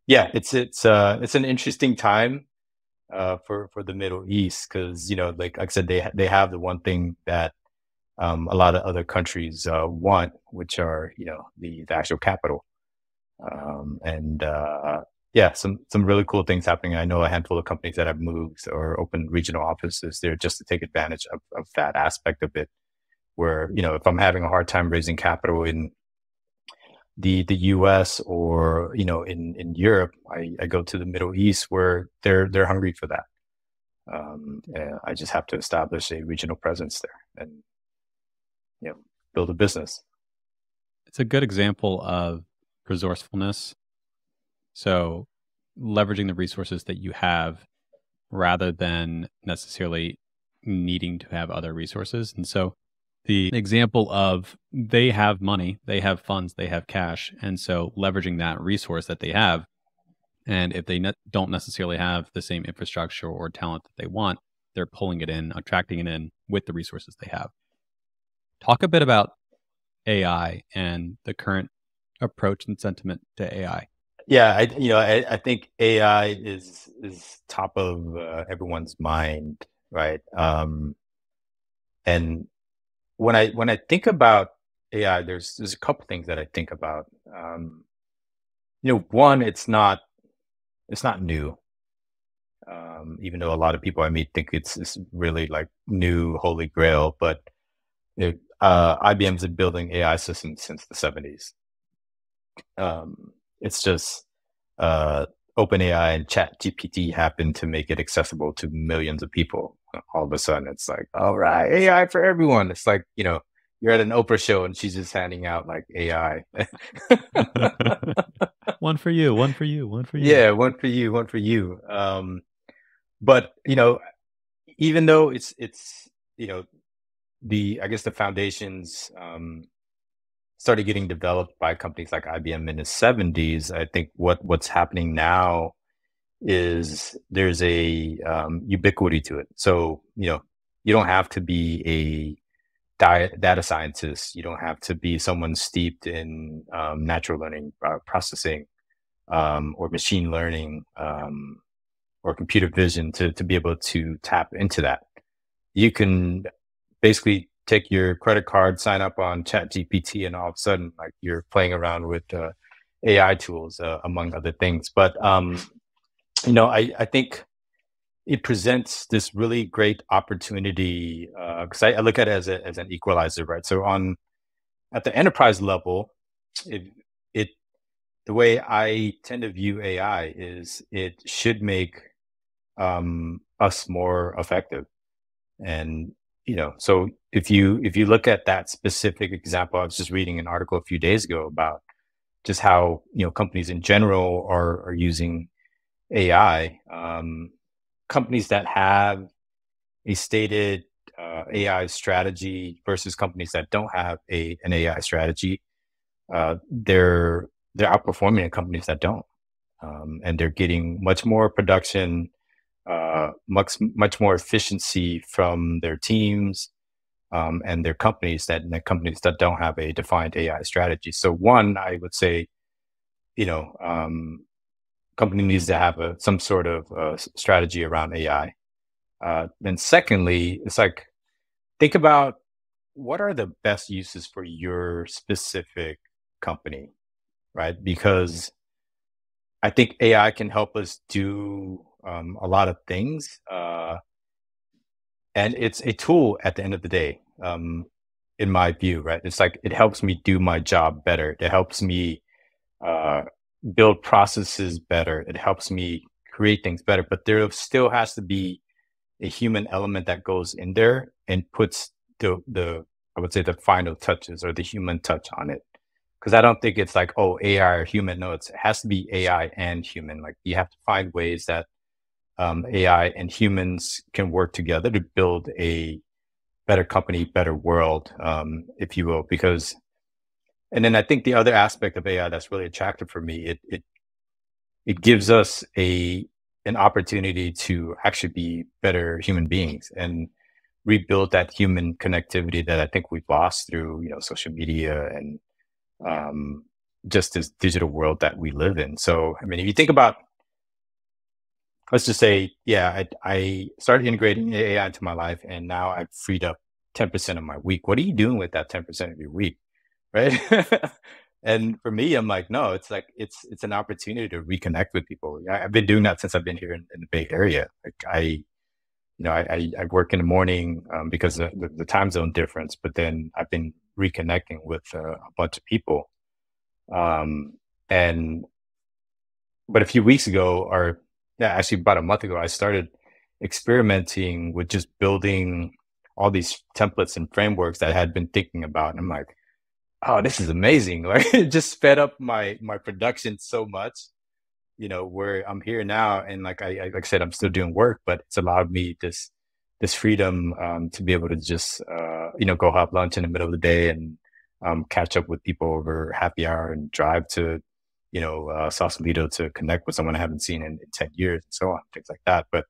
yeah, it's an interesting time for the Middle East because like I said, they have the one thing that a lot of other countries want, which are the actual capital, and yeah, some really cool things happening. I know a handful of companies that have moved or opened regional offices there just to take advantage of that aspect of it. Where if I'm having a hard time raising capital in the US or in Europe, I go to the Middle East where they're hungry for that. I just have to establish a regional presence there and build a business. It's a good example of resourcefulness. So leveraging the resources that you have rather than necessarily needing to have other resources. And so the example of they have money, they have funds, they have cash. And so leveraging that resource that they have, and if they don't necessarily have the same infrastructure or talent that they want, they're pulling it in, attracting it in with the resources they have. Talk a bit about AI and the current approach and sentiment to AI. Yeah, I think AI is top of everyone's mind, right? And when I think about AI, there's a couple things that I think about. One, it's not new. Even though a lot of people I meet think it's really like new holy grail, but IBM's been building AI systems since the 70s. It's just uh, OpenAI and ChatGPT happened to make it accessible to millions of people. All of a sudden, it's like, all right, AI for everyone. It's like, you're at an Oprah show and she's just handing out like AI. One for you, one for you, one for you. Yeah, one for you, one for you. But even though it's the I guess the foundations started getting developed by companies like IBM in the 70s, I think what's happening now is there's a ubiquity to it. So, you don't have to be a data scientist. You don't have to be someone steeped in natural learning processing or machine learning or computer vision to be able to tap into that. You can basically take your credit card, sign up on ChatGPT, and all of a sudden, like you're playing around with AI tools, among other things. But I think it presents this really great opportunity because I look at it as an equalizer, right? So at the enterprise level, it it the way I tend to view AI is it should make us more effective. And so if you look at that specific example, I was just reading an article a few days ago about just how companies in general are using AI. Companies that have a stated AI strategy versus companies that don't have an AI strategy, they're outperforming the companies that don't, and they're getting much more production, much more efficiency from their teams, and their companies the companies that don't have a defined AI strategy. So one, I would say, company needs to have some sort of strategy around AI. Then secondly, it's like, think about what are the best uses for your specific company, right? Because I think AI can help us do a lot of things, and it's a tool at the end of the day. In my view, right? It's like it helps me do my job better. It helps me uh, build processes better. It helps me create things better. But there still has to be a human element that goes in there and puts the I would say the final touches or the human touch on it. Because I don't think it's like, oh, AI or human. No, it has to be AI and human. Like you have to find ways that AI and humans can work together to build a better company, better world, if you will. And then I think the other aspect of AI that's really attractive for me, it gives us an opportunity to actually be better human beings and rebuild that human connectivity that I think we've lost through social media and just this digital world that we live in. So I mean, if you think about, let's just say, yeah, I started integrating AI into my life, and now I've freed up 10% of my week. What are you doing with that 10% of your week, right? And for me, I'm like, no, it's like it's an opportunity to reconnect with people. I've been doing that since I've been here in the Bay Area. Like I work in the morning because of the time zone difference, but then I've been reconnecting with a bunch of people. Um, and but a few weeks ago, or yeah, actually about a month ago, I started experimenting with just building all these templates and frameworks that I had been thinking about. And I'm like, oh, this is amazing. Like it just sped up my production so much, where I'm here now. And like I said, I'm still doing work, but it's allowed me this this freedom to be able to just go have lunch in the middle of the day and catch up with people over happy hour and drive to Sausalito to connect with someone I haven't seen in 10 years and so on, things like that. But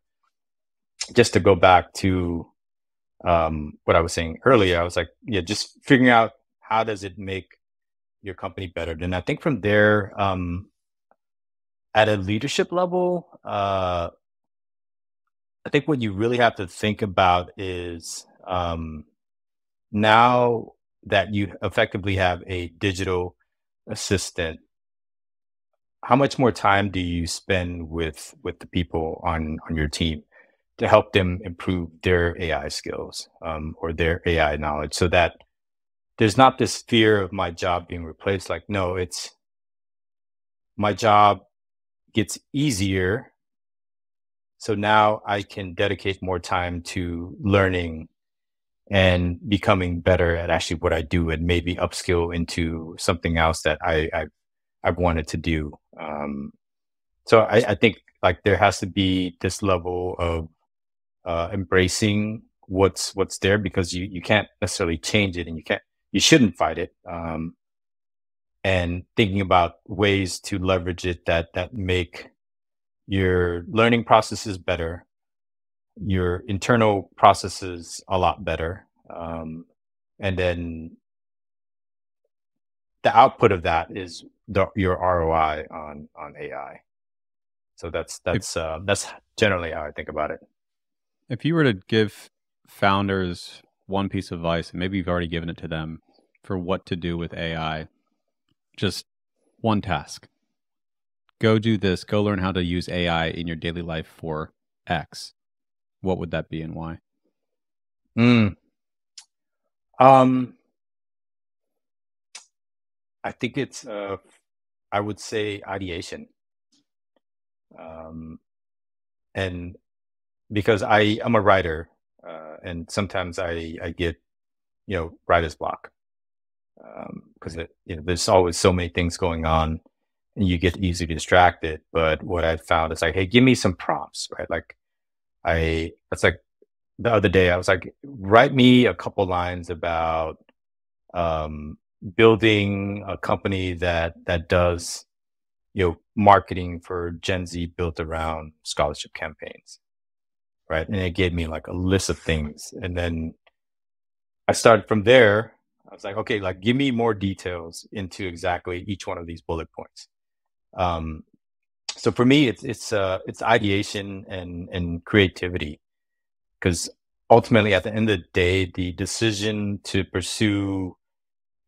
just to go back to what I was saying earlier, I was like, yeah, just figuring out how does it make your company better. Then I think from there, at a leadership level, I think what you really have to think about is now that you effectively have a digital assistant, how much more time do you spend with the people on your team to help them improve their AI skills or their AI knowledge, so that there's not this fear of my job being replaced. Like, no, it's my job gets easier. So now I can dedicate more time to learning and becoming better at actually what I do, and maybe upskill into something else that I've wanted to do. So I think like there has to be this level of embracing what's there, because you can't necessarily change it, and you shouldn't fight it. And thinking about ways to leverage it that make your learning processes better, your internal processes a lot better, and then the output of that is your ROI on AI. So If that's generally how I think about it. if you were to give founders one piece of advice, and maybe you've already given it to them, for what to do with AI, just one task. Go do this. Go learn how to use AI in your daily life for X. What would that be and why? Mm. Um, I think it's I would say ideation, um, and because I'm a writer, and sometimes I get writer's block, because there's always so many things going on, and you get easily distracted. But what I found is like, hey, give me some prompts, right? Like it's like the other day I was like, write me a couple lines about um, building a company that does marketing for Gen Z built around scholarship campaigns, right? And it gave me like a list of things, and then I started from there. I was like, okay, like give me more details into exactly each one of these bullet points. Um, so for me, it's ideation and creativity, because ultimately at the end of the day, the decision to pursue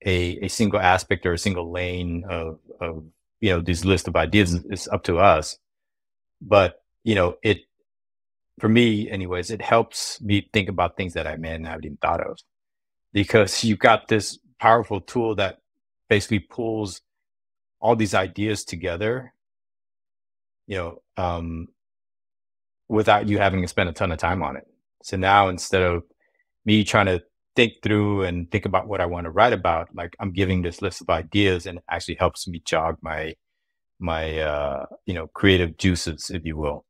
a single aspect or a single lane of this list of ideas is up to us. But it, for me anyways, it helps me think about things that I may not have even thought of, because you got this powerful tool that basically pulls all these ideas together, you know, um, without you having to spend a ton of time on it. So now, instead of me trying to think through and think about what I want to write about, like I'm giving this list of ideas, and it actually helps me jog my creative juices, if you will.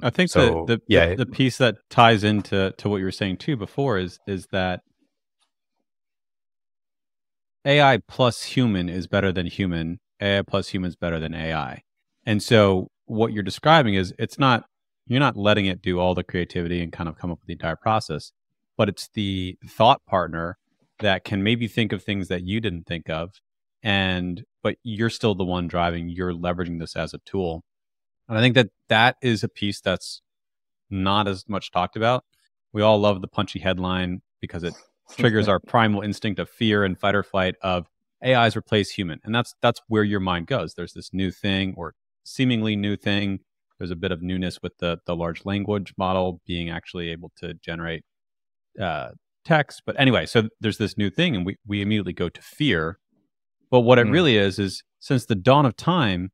I think So yeah. the piece that ties into what you were saying too before is that AI plus human is better than human. AI plus human is better than AI. And so what you're describing is, you're not letting it do all the creativity and kind of come up with the entire process, but it's the thought partner that can maybe think of things that you didn't think of, and but you're still the one driving. You're leveraging this as a tool. And I think that is a piece that's not as much talked about. We all love the punchy headline because it triggers our primal instinct of fear and fight or flight of AIs replace human. And that's where your mind goes. There's this new thing, or seemingly new thing. There's a bit of newness with the large language model being actually able to generate text. But anyway, so there's this new thing, and we immediately go to fear. But what it Mm, really is since the dawn of time,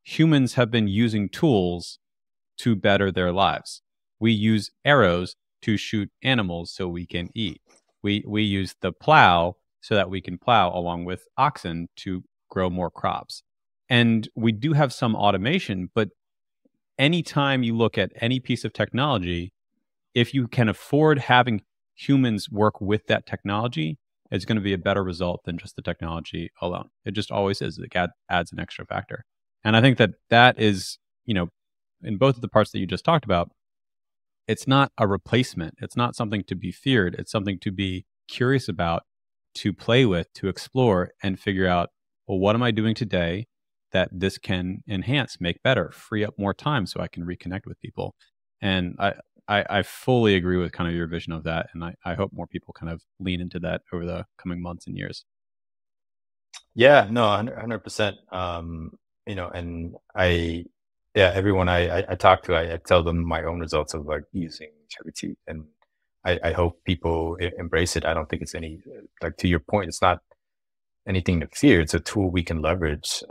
humans have been using tools to better their lives. We use arrows to shoot animals so we can eat. We use the plow so that we can plow along with oxen to grow more crops. And we do have some automation, but anytime you look at any piece of technology, if you can afford having humans work with that technology, it's going to be a better result than just the technology alone. It just always is. It adds an extra factor. And I think that is, in both of the parts that you just talked about, it's not a replacement. It's not something to be feared. It's something to be curious about, to play with, to explore, and figure out, well, what am I doing today that this can enhance, make better, free up more time so I can reconnect with people. And I fully agree with kind of your vision of that. And I hope more people kind of lean into that over the coming months and years. Yeah, no, 100%. And everyone I talk to, I tell them my own results of like using ChatGPT, and I hope people embrace it. I don't think it's any, like to your point, it's not anything to fear. It's a tool we can leverage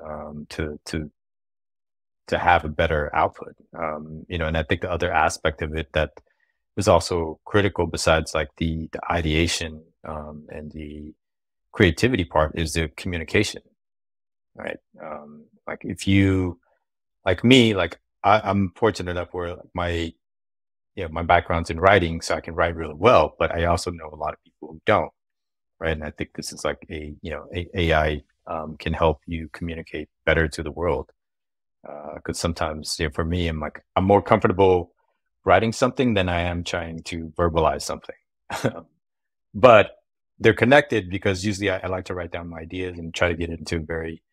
to have a better output. And I think the other aspect of it that is also critical, besides like the ideation and the creativity part, is the communication, right? Like if you, like me, like I'm fortunate enough where my background's in writing, so I can write really well, but I also know a lot of people who don't, right? And I think this is like AI can help you communicate better to the world. Because sometimes, for me, I'm more comfortable writing something than I am trying to verbalize something. But they're connected because usually I like to write down my ideas and try to get it into a very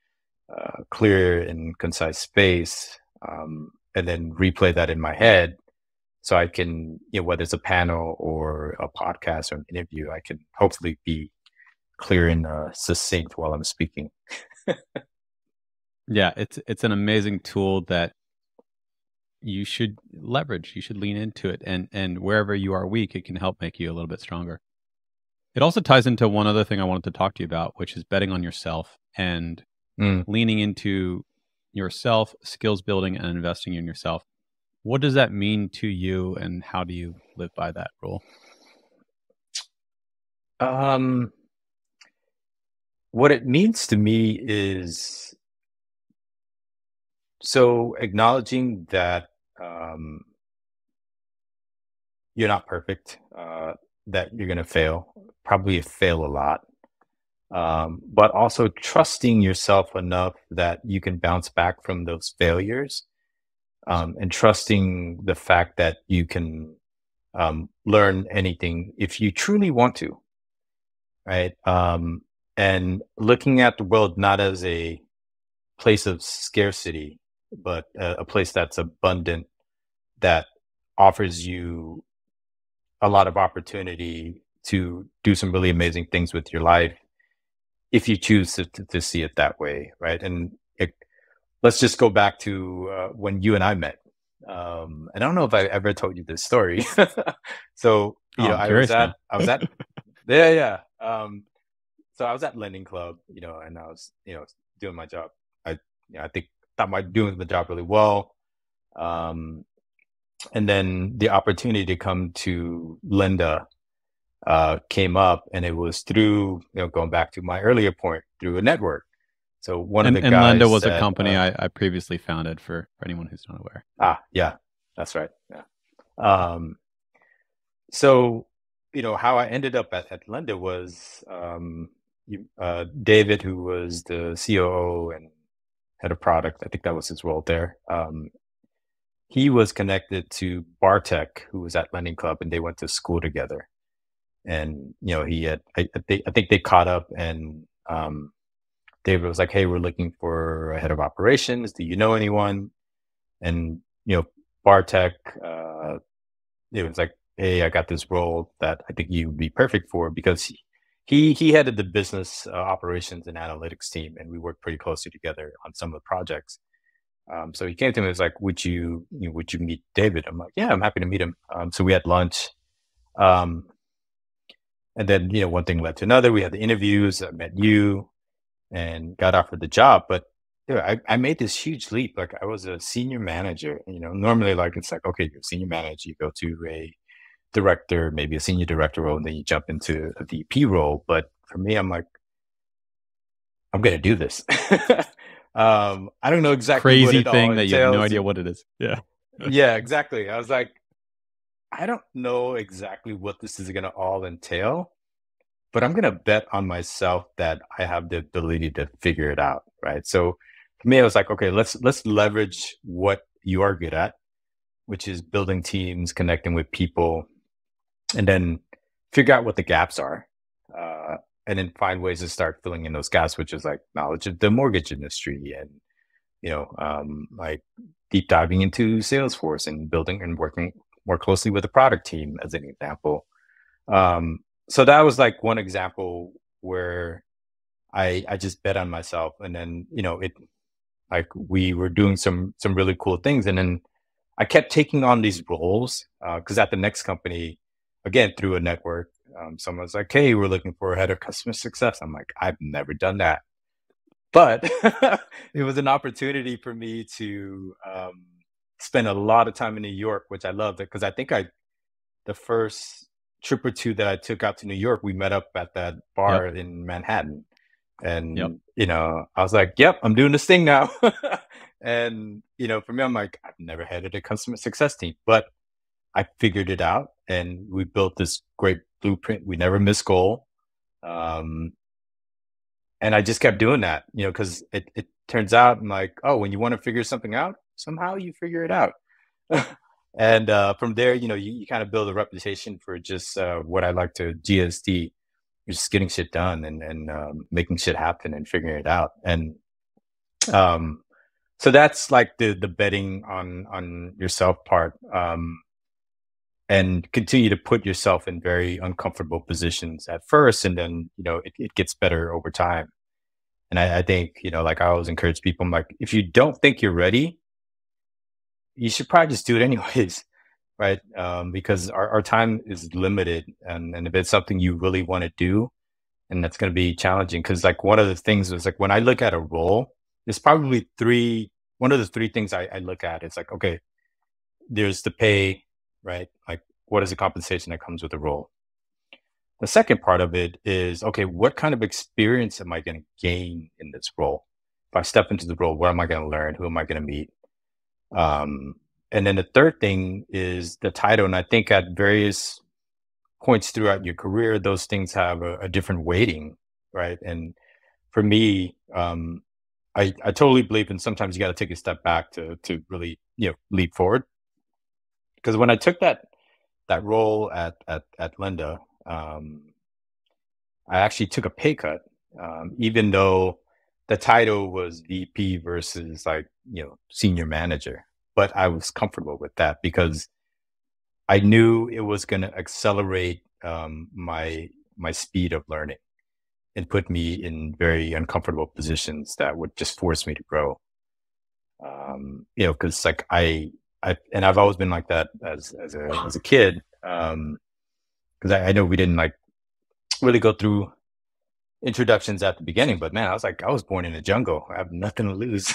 clear and concise space, and then replay that in my head, so I can, whether it's a panel or a podcast or an interview, I can hopefully be clear and succinct while I'm speaking. Yeah, it's an amazing tool that you should leverage. You should lean into it, and wherever you are weak, it can help make you a little bit stronger. It also ties into one other thing I wanted to talk to you about, which is betting on yourself and leaning into yourself, skills building, and investing in yourself. What does that mean to you, and how do you live by that rule? What it means to me is, so acknowledging that you're not perfect, that you're going to fail, probably fail a lot, but also trusting yourself enough that you can bounce back from those failures, and trusting the fact that you can learn anything if you truly want to, right? And looking at the world not as a place of scarcity, but a place that's abundant, that offers you a lot of opportunity to do some really amazing things with your life if you choose to see it that way, right? And let's just go back to when you and I met. And I don't know if I ever told you this story. So I'm curious now. I was at yeah, yeah. So I was at Lending Club, and I was doing my job. I thought my doing the job really well. And then the opportunity to come to Linda came up, and it was through, going back to my earlier point, through a network. So one of the And Lenda guys was a said, company I previously founded, for anyone who's not aware. Yeah, that's right. Yeah. So, how I ended up at Lenda was, David, who was the COO and head of product, I think that was his role there. He was connected to Bartek, who was at Lending Club, and they went to school together. And he had, I think they caught up, and David was like, "Hey, we're looking for a head of operations. Do you know anyone?" And Bartek, it was like, "Hey, I got this role that I think you would be perfect for," because he headed the business operations and analytics team, and we worked pretty closely together on some of the projects. So he came to me and was like, would you meet David? I'm like, yeah, I'm happy to meet him. So we had lunch. And then, one thing led to another. We had the interviews. I met you and got offered the job. But I made this huge leap. Like, I was a senior manager. Normally, like, it's like, okay, you're a senior manager, you go to a director, maybe a senior director role, and then you jump into a VP role. But for me, I'm like, I'm going to do this. I don't know exactly what Crazy it all thing that you have no entails. idea what it is. Yeah. Yeah, exactly. I was like, I don't know exactly what this is going to all entail, but I'm going to bet on myself that I have the ability to figure it out. Right. So for me, I was like, okay, let's leverage what you are good at, which is building teams, connecting with people, and then figure out what the gaps are. Uh, and then find ways to start filling in those gaps, which is like knowledge of the mortgage industry and, like deep diving into Salesforce and building and working more closely with the product team as an example. Um, so that was like one example where I just bet on myself, and then it like we were doing some really cool things, and then I kept taking on these roles because at the next company, again through a network, someone's like, "Hey, we're looking for a head of customer success." I'm like, "I've never done that," but it was an opportunity for me to spend a lot of time in New York, which I loved it because I think I the first trip or two that I took out to New York, we met up at that Yep. bar in Manhattan. Yep. And, I was like, yep, I'm doing this thing now. And, for me, I'm like, I've never headed a customer success team, but I figured it out and we built this great blueprint. We never missed goal. Um, and I just kept doing that, because it turns out I'm like, oh, when you want to figure something out, somehow you figure it out. And from there, you kind of build a reputation for just what I like to GSD, just getting shit done and making shit happen and figuring it out. And um, so that's like the betting on yourself part, and continue to put yourself in very uncomfortable positions at first, and then it gets better over time. And I think like I always encourage people, I'm like, if you don't think you're ready, you should probably just do it anyways. Right? Because our time is limited, and if it's something you really want to do, and that's going to be challenging, because like one of the things was like when I look at a role, there's probably three. One of the three things I look at, it's like, okay, there's the pay, right? Like, what is the compensation that comes with the role? The second part of it is, okay, what kind of experience am I going to gain in this role? If I step into the role, what am I going to learn? Who am I going to meet? Um, and then the third thing is the title. And I think at various points throughout your career, those things have a different weighting, right? And for me, I totally believe in sometimes you got to take a step back to really leap forward. Because when I took that role at Linda, I actually took a pay cut, even though the title was VP versus like senior manager. But I was comfortable with that because I knew it was going to accelerate my speed of learning and put me in very uncomfortable positions that would just force me to grow. Because like I've always been like that as a kid. Because I know we didn't like really go through introductions at the beginning, but man, I was born in the jungle. I have nothing to lose.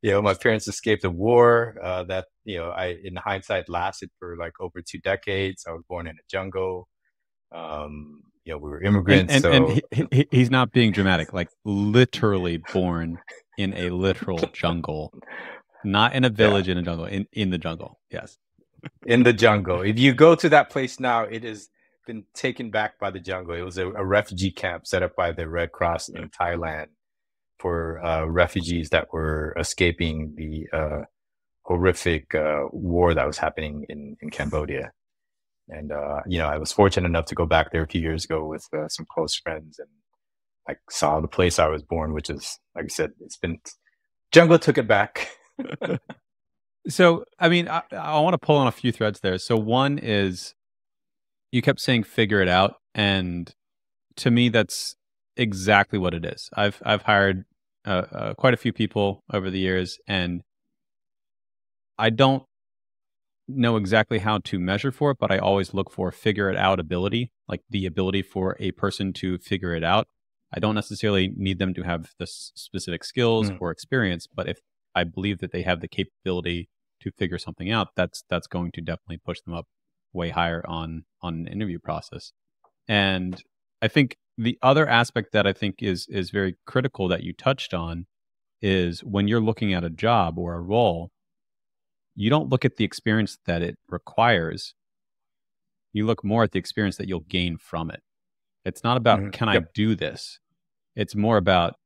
My parents escaped a war that I in hindsight lasted for like over 2 decades. I was born in a jungle. We were And immigrants, and and so he's not being dramatic. Like literally born in a literal jungle, not in a yeah, village in a jungle. In the jungle. Yes. in the jungle. If you go to that place now, it has been taken back by the jungle. It was a refugee camp set up by the Red Cross in Thailand for refugees that were escaping the horrific war that was happening in Cambodia. And I was fortunate enough to go back there a few years ago with some close friends, and like saw the place I was born, which is, like I said, it's been jungle took it back. So, I mean, I want to pull on a few threads there. So, one is you kept saying figure it out, and to me, that's exactly what it is. I've hired quite a few people over the years, and I don't know exactly how to measure for it, but I always look for figure it out ability, like the ability for a person to figure it out. I don't necessarily need them to have the specific skills Mm. or experience, but if I believe that they have the capability to figure something out, that's going to definitely push them up way higher on an interview process. And I think the other aspect that I think is very critical that you touched on is when you're looking at a job or a role, you don't look at the experience that it requires. You look more at the experience that you'll gain from it. It's not about, can I Yep. do this? It's more about,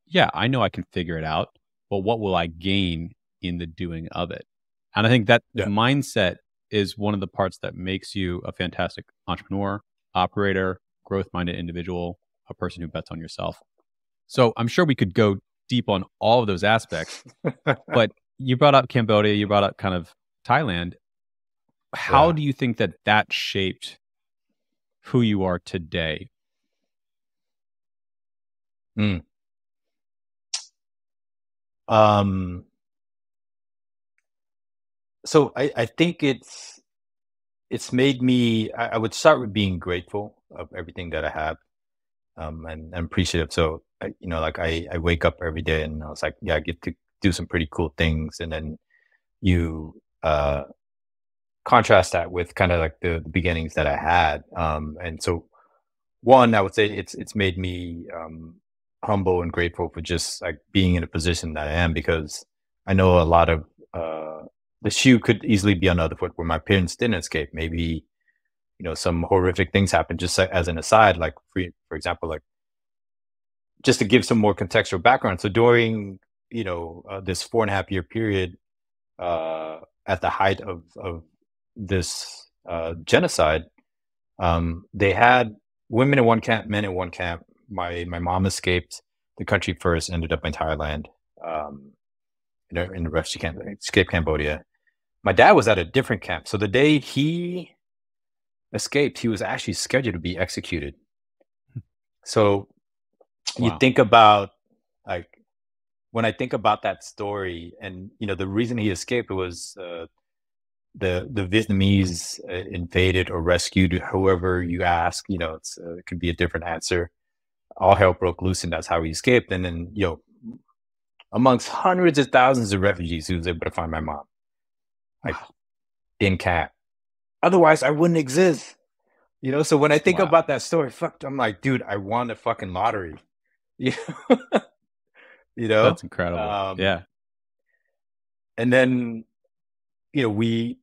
yeah, I know I can figure it out, but what will I gain in the doing of it? And I think that Yeah. mindset is one of the parts that makes you a fantastic entrepreneur, operator, growth minded individual, a person who bets on yourself. So I'm sure we could go deep on all of those aspects, but you brought up Cambodia, you brought up kind of Thailand. How Yeah. do you think that that shaped who you are today? Mm. Um, so I think it's made me. I would start with being grateful of everything that I have, and appreciative. So like I wake up every day and I was like, yeah, I get to do some pretty cool things, and then you contrast that with kind of like the beginnings that I had, and so one, I would say it's made me humble and grateful for just like being in a position that I am, because I know a lot of uh, the shoe could easily be on the other foot where my parents didn't escape. Maybe some horrific things happened. Just as an aside, like for example, like just to give some more contextual background. So during this 4.5 year period, at the height of this genocide, they had women in one camp, men in one camp. My mom escaped the country first, ended up in Thailand, um, in the refugee camp, escaped Cambodia. My dad was at a different camp. So the day he escaped, he was actually scheduled to be executed. So you Wow. think about, like, when I think about that story, and the reason he escaped was the Vietnamese invaded or rescued. Whoever you ask, it could be a different answer. All hell broke loose, and that's how he escaped. And then, amongst hundreds of thousands of refugees, he was able to find my mom, like Wow. in camp. Otherwise, I wouldn't exist. So when I think Wow. about that story, I'm like, dude, I won the fucking lottery. You know? you know? That's incredible. Um, Yeah. and then, we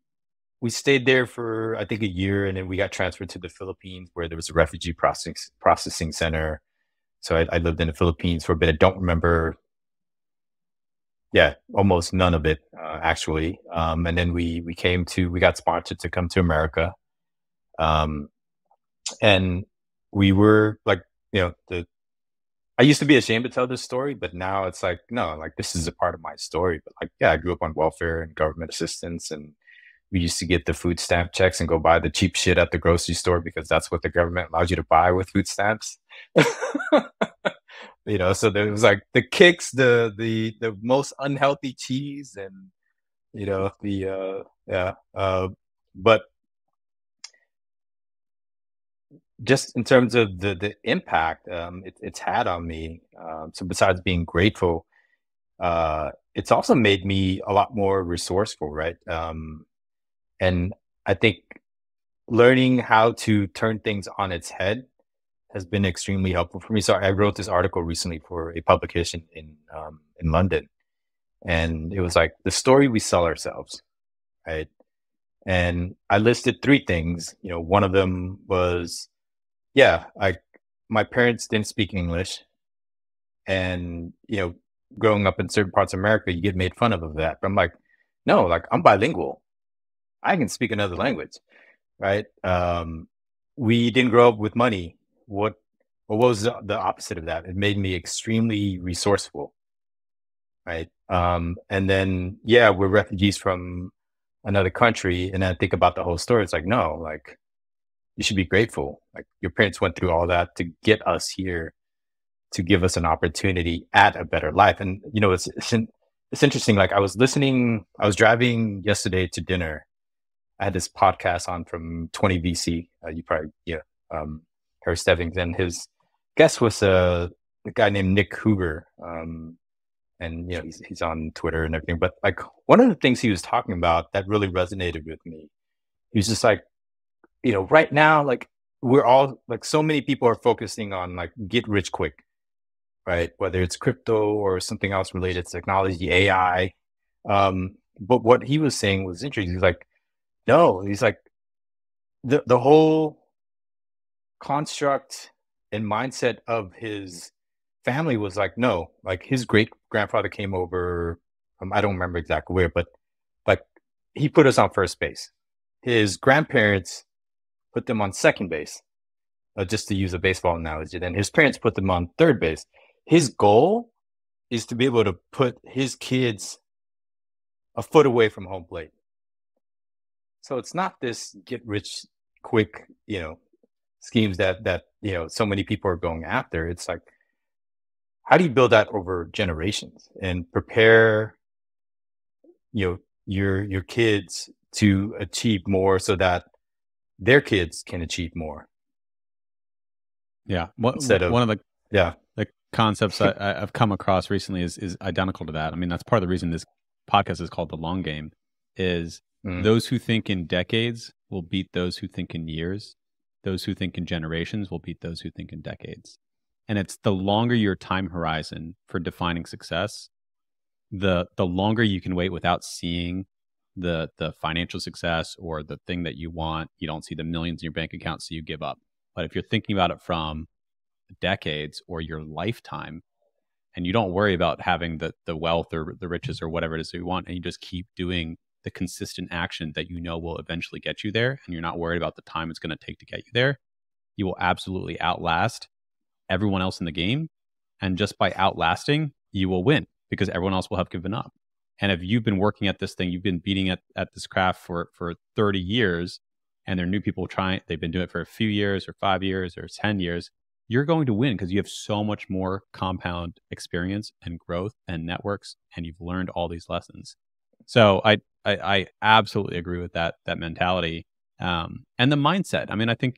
stayed there for I think a year, and then we got transferred to the Philippines, where there was a refugee processing center. So I lived in the Philippines for a bit. I don't remember, yeah, almost none of it, actually. And then we got sponsored to come to America, um, and we were like, the I used to be ashamed to tell this story, but now it's like, no, like this is a part of my story. But like, yeah, I grew up on welfare and government assistance, and we used to get the food stamp checks and go buy the cheap shit at the grocery store because that's what the government allows you to buy with food stamps. So there was like the kicks, the most unhealthy cheese, and the yeah. But just in terms of the impact it's had on me, so besides being grateful, it's also made me a lot more resourceful, right? And I think learning how to turn things on its head has been extremely helpful for me. So I wrote this article recently for a publication in London, and it was like the story we sell ourselves, right? And I listed three things. One of them was, yeah, my parents didn't speak English, and growing up in certain parts of America, you get made fun of that. But I'm like, no, like I'm bilingual. I can speak another language, right? We didn't grow up with money. What was the opposite of that? It made me extremely resourceful, right? And then, yeah, we're refugees from another country, and then I think about the whole story. It's like, no, like you should be grateful. Like your parents went through all that to get us here, to give us an opportunity at a better life. And it's interesting. Like I was driving yesterday to dinner. I had this podcast on from 20VC. You probably, yeah, Harry Stebbings, and his guest was a guy named Nick Hoover. And he's on Twitter and everything. But like one of the things he was talking about that really resonated with me, he was just like, right now, like we're all like, so many people are focusing on like get rich quick, right? Whether it's crypto or something else related to technology, AI. But what he was saying was interesting. He's like, no, he's like, the whole construct and mindset of his family was like, no, like his great grandfather came over from, I don't remember exactly where, but like he put us on first base. His grandparents put them on second base, just to use a baseball analogy. Then his parents put them on third base. His goal is to be able to put his kids a foot away from home plate. So it's not this get rich quick, schemes that so many people are going after. It's like, how do you build that over generations and prepare your kids to achieve more so that their kids can achieve more Yeah. instead of One of yeah. the concepts I've come across recently is identical to that. I mean, that's part of the reason this podcast is called The Long Game, is Mm, those who think in decades will beat those who think in years. Those who think in generations will beat those who think in decades. And it's the longer your time horizon for defining success, the longer you can wait without seeing the financial success or the thing that you want. You don't see the millions in your bank account, so you give up. But if you're thinking about it from decades or your lifetime, and you don't worry about having the wealth or the riches or whatever it is that you want, and you just keep doing the consistent action that you know will eventually get you there, and you're not worried about the time it's going to take to get you there, you will absolutely outlast everyone else in the game. And just by outlasting, you will win because everyone else will have given up. And if you've been working at this thing, you've been beating at this craft for 30 years, and there are new people trying, they've been doing it for a few years or 5 years or 10 years, you're going to win because you have so much more compound experience and growth and networks, and you've learned all these lessons. So I absolutely agree with that mentality, and the mindset. I mean, I think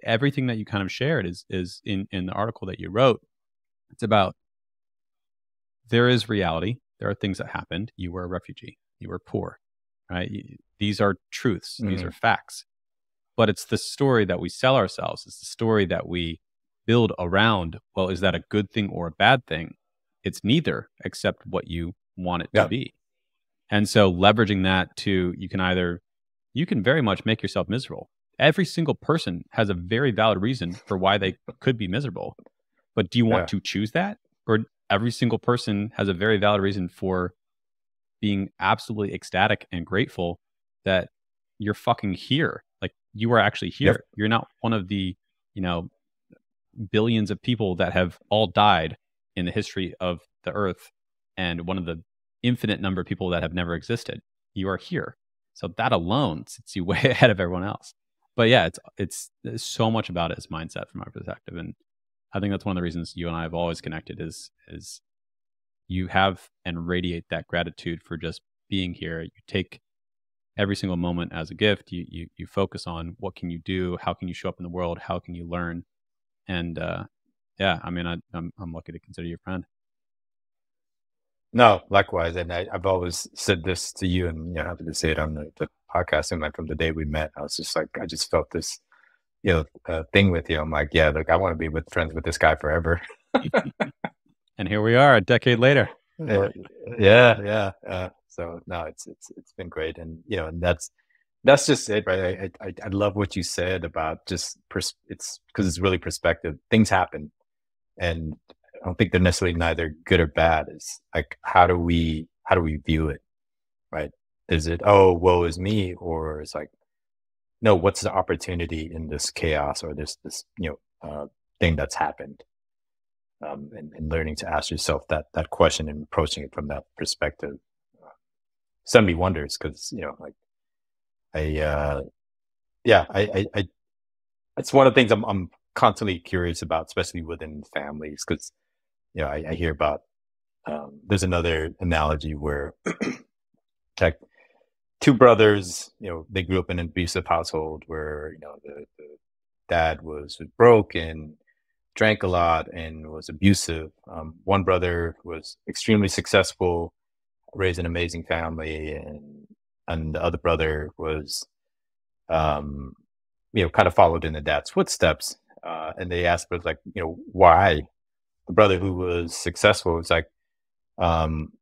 everything that you kind of shared is in the article that you wrote. It's about, there is reality. There are things that happened. You were a refugee. You were poor, right? These are truths. These are mm, facts. But it's the story that we sell ourselves. It's the story that we build around. Well, is that a good thing or a bad thing? It's neither, except what you want it to yeah. be. And so leveraging that to, you can very much make yourself miserable. Every single person has a very valid reason for why they could be miserable. But do you want Yeah. to choose that? Or every single person has a very valid reason for being absolutely ecstatic and grateful that you're fucking here. Like, you are actually Yep. here. You're not one of the, you know, billions of people that have all died in the history of the earth, and one of the infinite number of people that have never existed. You are here. So that alone sits you way ahead of everyone else. But yeah, it's so much about it is mindset from my perspective. And I think that's one of the reasons you and I have always connected is you have and radiate that gratitude for just being here. You take every single moment as a gift. You focus on what can you do, how can you show up in the world, how can you learn, and yeah, I mean, I'm lucky to consider you a friend. No, likewise. And I've always said this to you, and happy to say it on the podcast. And like from the day we met, I was just like, I just felt this, thing with you. I'm like, yeah, look, I want to be with friends with this guy forever. And here we are, a decade later. Yeah, yeah, yeah. So no, it's been great, and and that's just it, right? I love what you said about just it's because it's really perspective. Things happen, and I don't think they're necessarily neither good or bad. It's like how do we view it, right? Is it, oh, woe is me, or it's like, no, what's the opportunity in this chaos or this thing that's happened, and learning to ask yourself that question and approaching it from that perspective. Suddenly wonders because like I yeah I it's one of the things I'm constantly curious about, especially within families, because I hear about there's another analogy where like two brothers, they grew up in an abusive household where the dad was broke and drank a lot and was abusive. One brother was extremely successful, raised an amazing family, and the other brother was um, kind of followed in the dad's footsteps. And they asked, was like, why? The brother who was successful was um,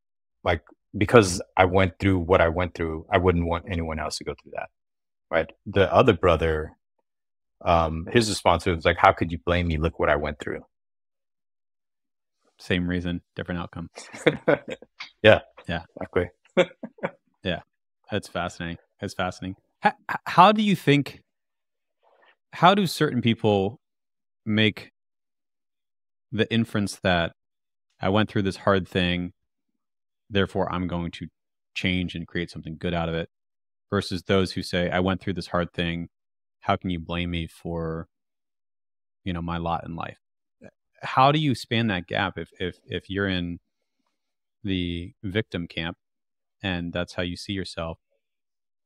like, because I went through what I went through, I wouldn't want anyone else to go through that. Right. The other brother his response was like, "How could you blame me? Look what I went through." Same reason, different outcome. Yeah, Yeah. exactly. Yeah. That's fascinating. That's fascinating. How do you think, how do certain people make the inference that I went through this hard thing, therefore I'm going to change and create something good out of it, versus those who say, I went through this hard thing. How can you blame me for, my lot in life? How do you span that gap if you're in the victim camp and that's how you see yourself?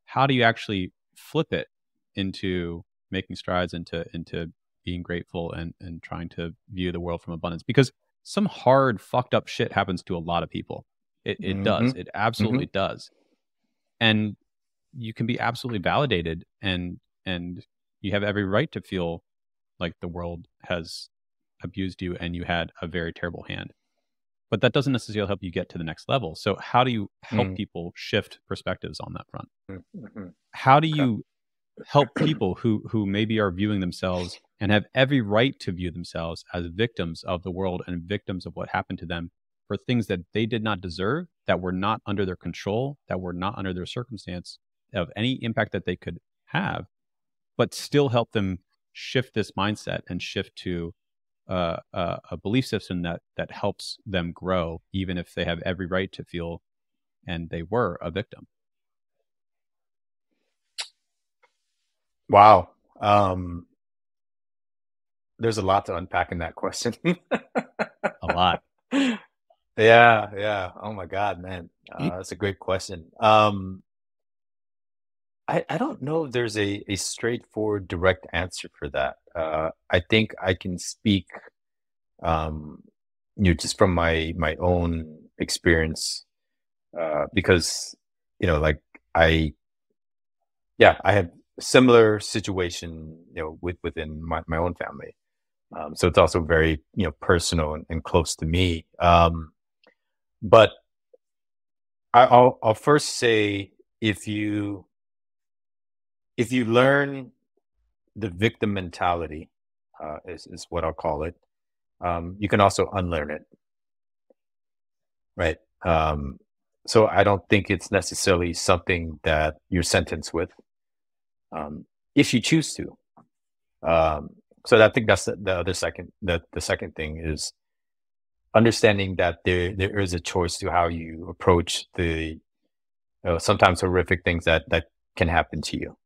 How do you actually flip it into making strides into being grateful and trying to view the world from abundance? Because some hard fucked up shit happens to a lot of people. It Hmm. does. It absolutely does. And you can be absolutely validated and you have every right to feel like the world has abused you and you had a very terrible hand. But that doesn't necessarily help you get to the next level. So how do you help Mm-hmm. people shift perspectives on that front? Mm-hmm. How do Okay. you help people who maybe are viewing themselves and have every right to view themselves as victims of the world and victims of what happened to them for things that they did not deserve, that were not under their control, that were not under their circumstance of any impact that they could have, but still help them shift this mindset and shift to a belief system that helps them grow, even if they have every right to feel and they were a victim. Wow. There's a lot to unpack in that question. A lot. Yeah, yeah. Oh my God, man. That's a great question. I don't know if there's a straightforward, direct answer for that. I think I can speak, um, just from my own experience, because, like I, yeah, I had a similar situation, within my own family. So it's also very, personal and close to me. But I'll first say, if you if you learn the victim mentality, is what I'll call it, you can also unlearn it, right? So I don't think it's necessarily something that you're sentenced with, if you choose to. Um, so I think that's the other second. The second thing is understanding that there is a choice to how you approach the, sometimes horrific things that can happen to you,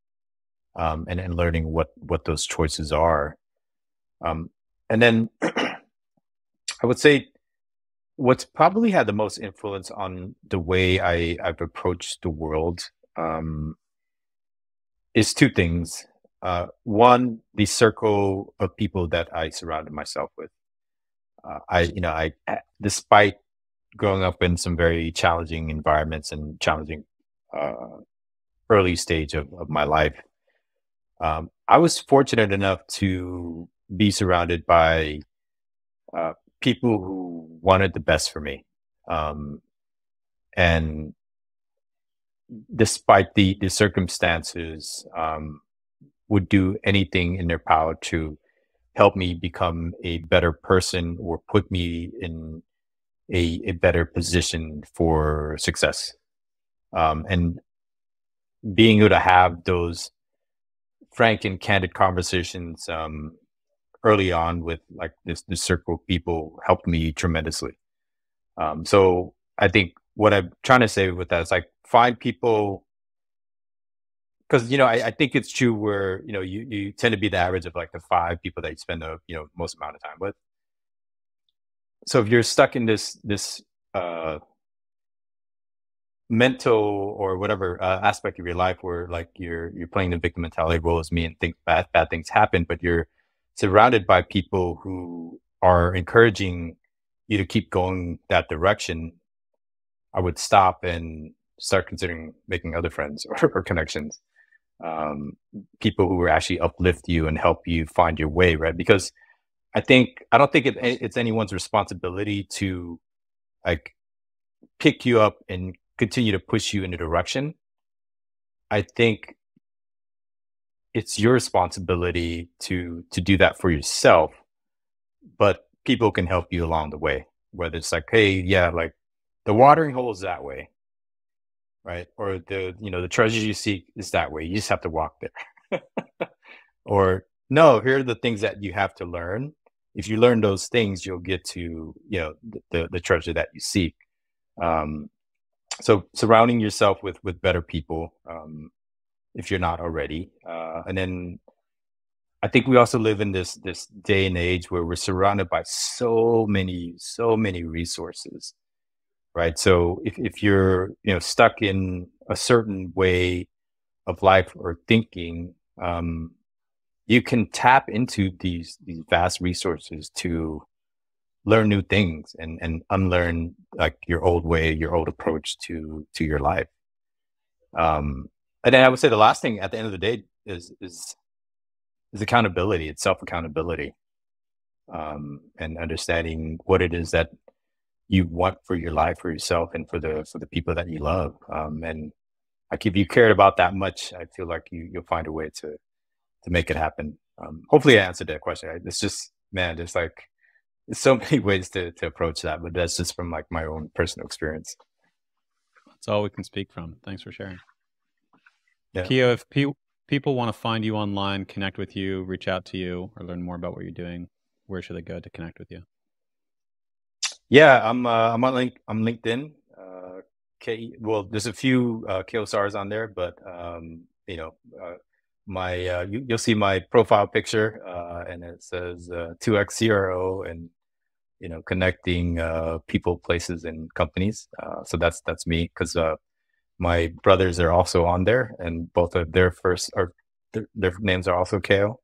and learning what those choices are. Um, and then I would say what's probably had the most influence on the way I've approached the world, um, is two things. One, the circle of people that I surrounded myself with. Despite growing up in some very challenging environments and challenging, uh, early stage of my life, I was fortunate enough to be surrounded by, uh, people who wanted the best for me. Um, and despite the circumstances, would do anything in their power to help me become a better person or put me in a better position for success. And being able to have those frank and candid conversations, early on with like this circle of people helped me tremendously. So I think what I'm trying to say with that is like find people, because I think it's true where you tend to be the average of like the five people that you spend the most amount of time with. So if you're stuck in this, uh, mental or whatever, aspect of your life where like you're playing the victim mentality role as me and think bad things happen, but you're surrounded by people who are encouraging you to keep going that direction, I would stop and start considering making other friends or connections, um, people who will actually uplift you and help you find your way, right? Because I don't think it's anyone's responsibility to like pick you up and continue to push you in a direction. I think it's your responsibility to do that for yourself, but people can help you along the way. Whether it's like, hey, yeah, like the watering hole is that way, right? Or the treasure you seek is that way. You just have to walk there. Or no, here are the things that you have to learn. If you learn those things, you'll get to the treasure that you seek. Um, so surrounding yourself with better people, if you're not already, and then I think we also live in this day and age where we're surrounded by so many resources, right? So if you're stuck in a certain way of life or thinking, you can tap into these vast resources to learn new things and unlearn like your old way, your old approach to your life. And then I would say the last thing at the end of the day is accountability. It's self accountability, and understanding what it is that you want for your life, for yourself, and for the people that you love. And like if you cared about that much, I feel like you'll find a way to make it happen. Hopefully, I answered that question. It's just, man, there's so many ways to approach that, but that's just from like my own personal experience. That's all we can speak from. Thanks for sharing. Yeah. Keo, if people want to find you online, connect with you, reach out to you, or learn more about what you're doing, where should they go to connect with you? Yeah, I'm LinkedIn. Well, there's a few Keo Sars on there, but my you'll see my profile picture, and it says 2X CRO, and connecting people, places, and companies. So that's me, because my brothers are also on there, and both of their names are also Keo.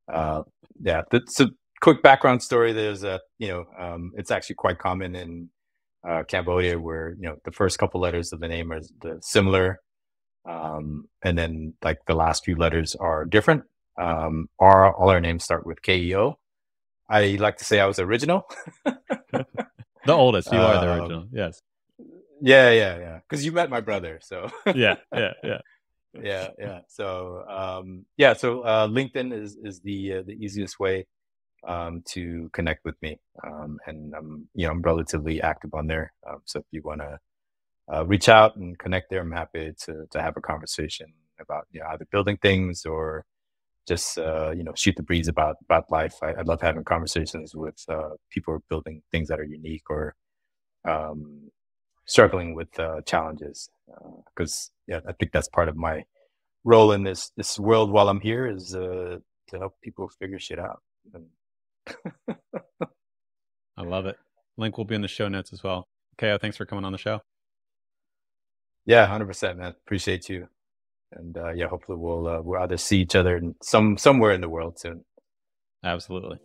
Yeah, that's a quick background story. There's it's actually quite common in Cambodia, where the first couple letters of the name are similar, and then like the last few letters are different. All our names start with Keo. I like to say I was original. The oldest. You are the Um, original. Yes. yeah. Because you met my brother, so Yeah. yeah. So yeah, so LinkedIn is the easiest way to connect with me, and I'm relatively active on there. So if you want to reach out and connect there, I'm happy to have a conversation about either building things or just shoot the breeze about life. I love having conversations with people who are building things that are unique or um, struggling with challenges, because I think that's part of my role in this world while I'm here, is to help people figure shit out. And I love it. Link will be in the show notes as well. Keo, thanks for coming on the show. yeah, 100%, man. Appreciate you. And yeah, hopefully we'll either see each other in somewhere in the world soon. Absolutely.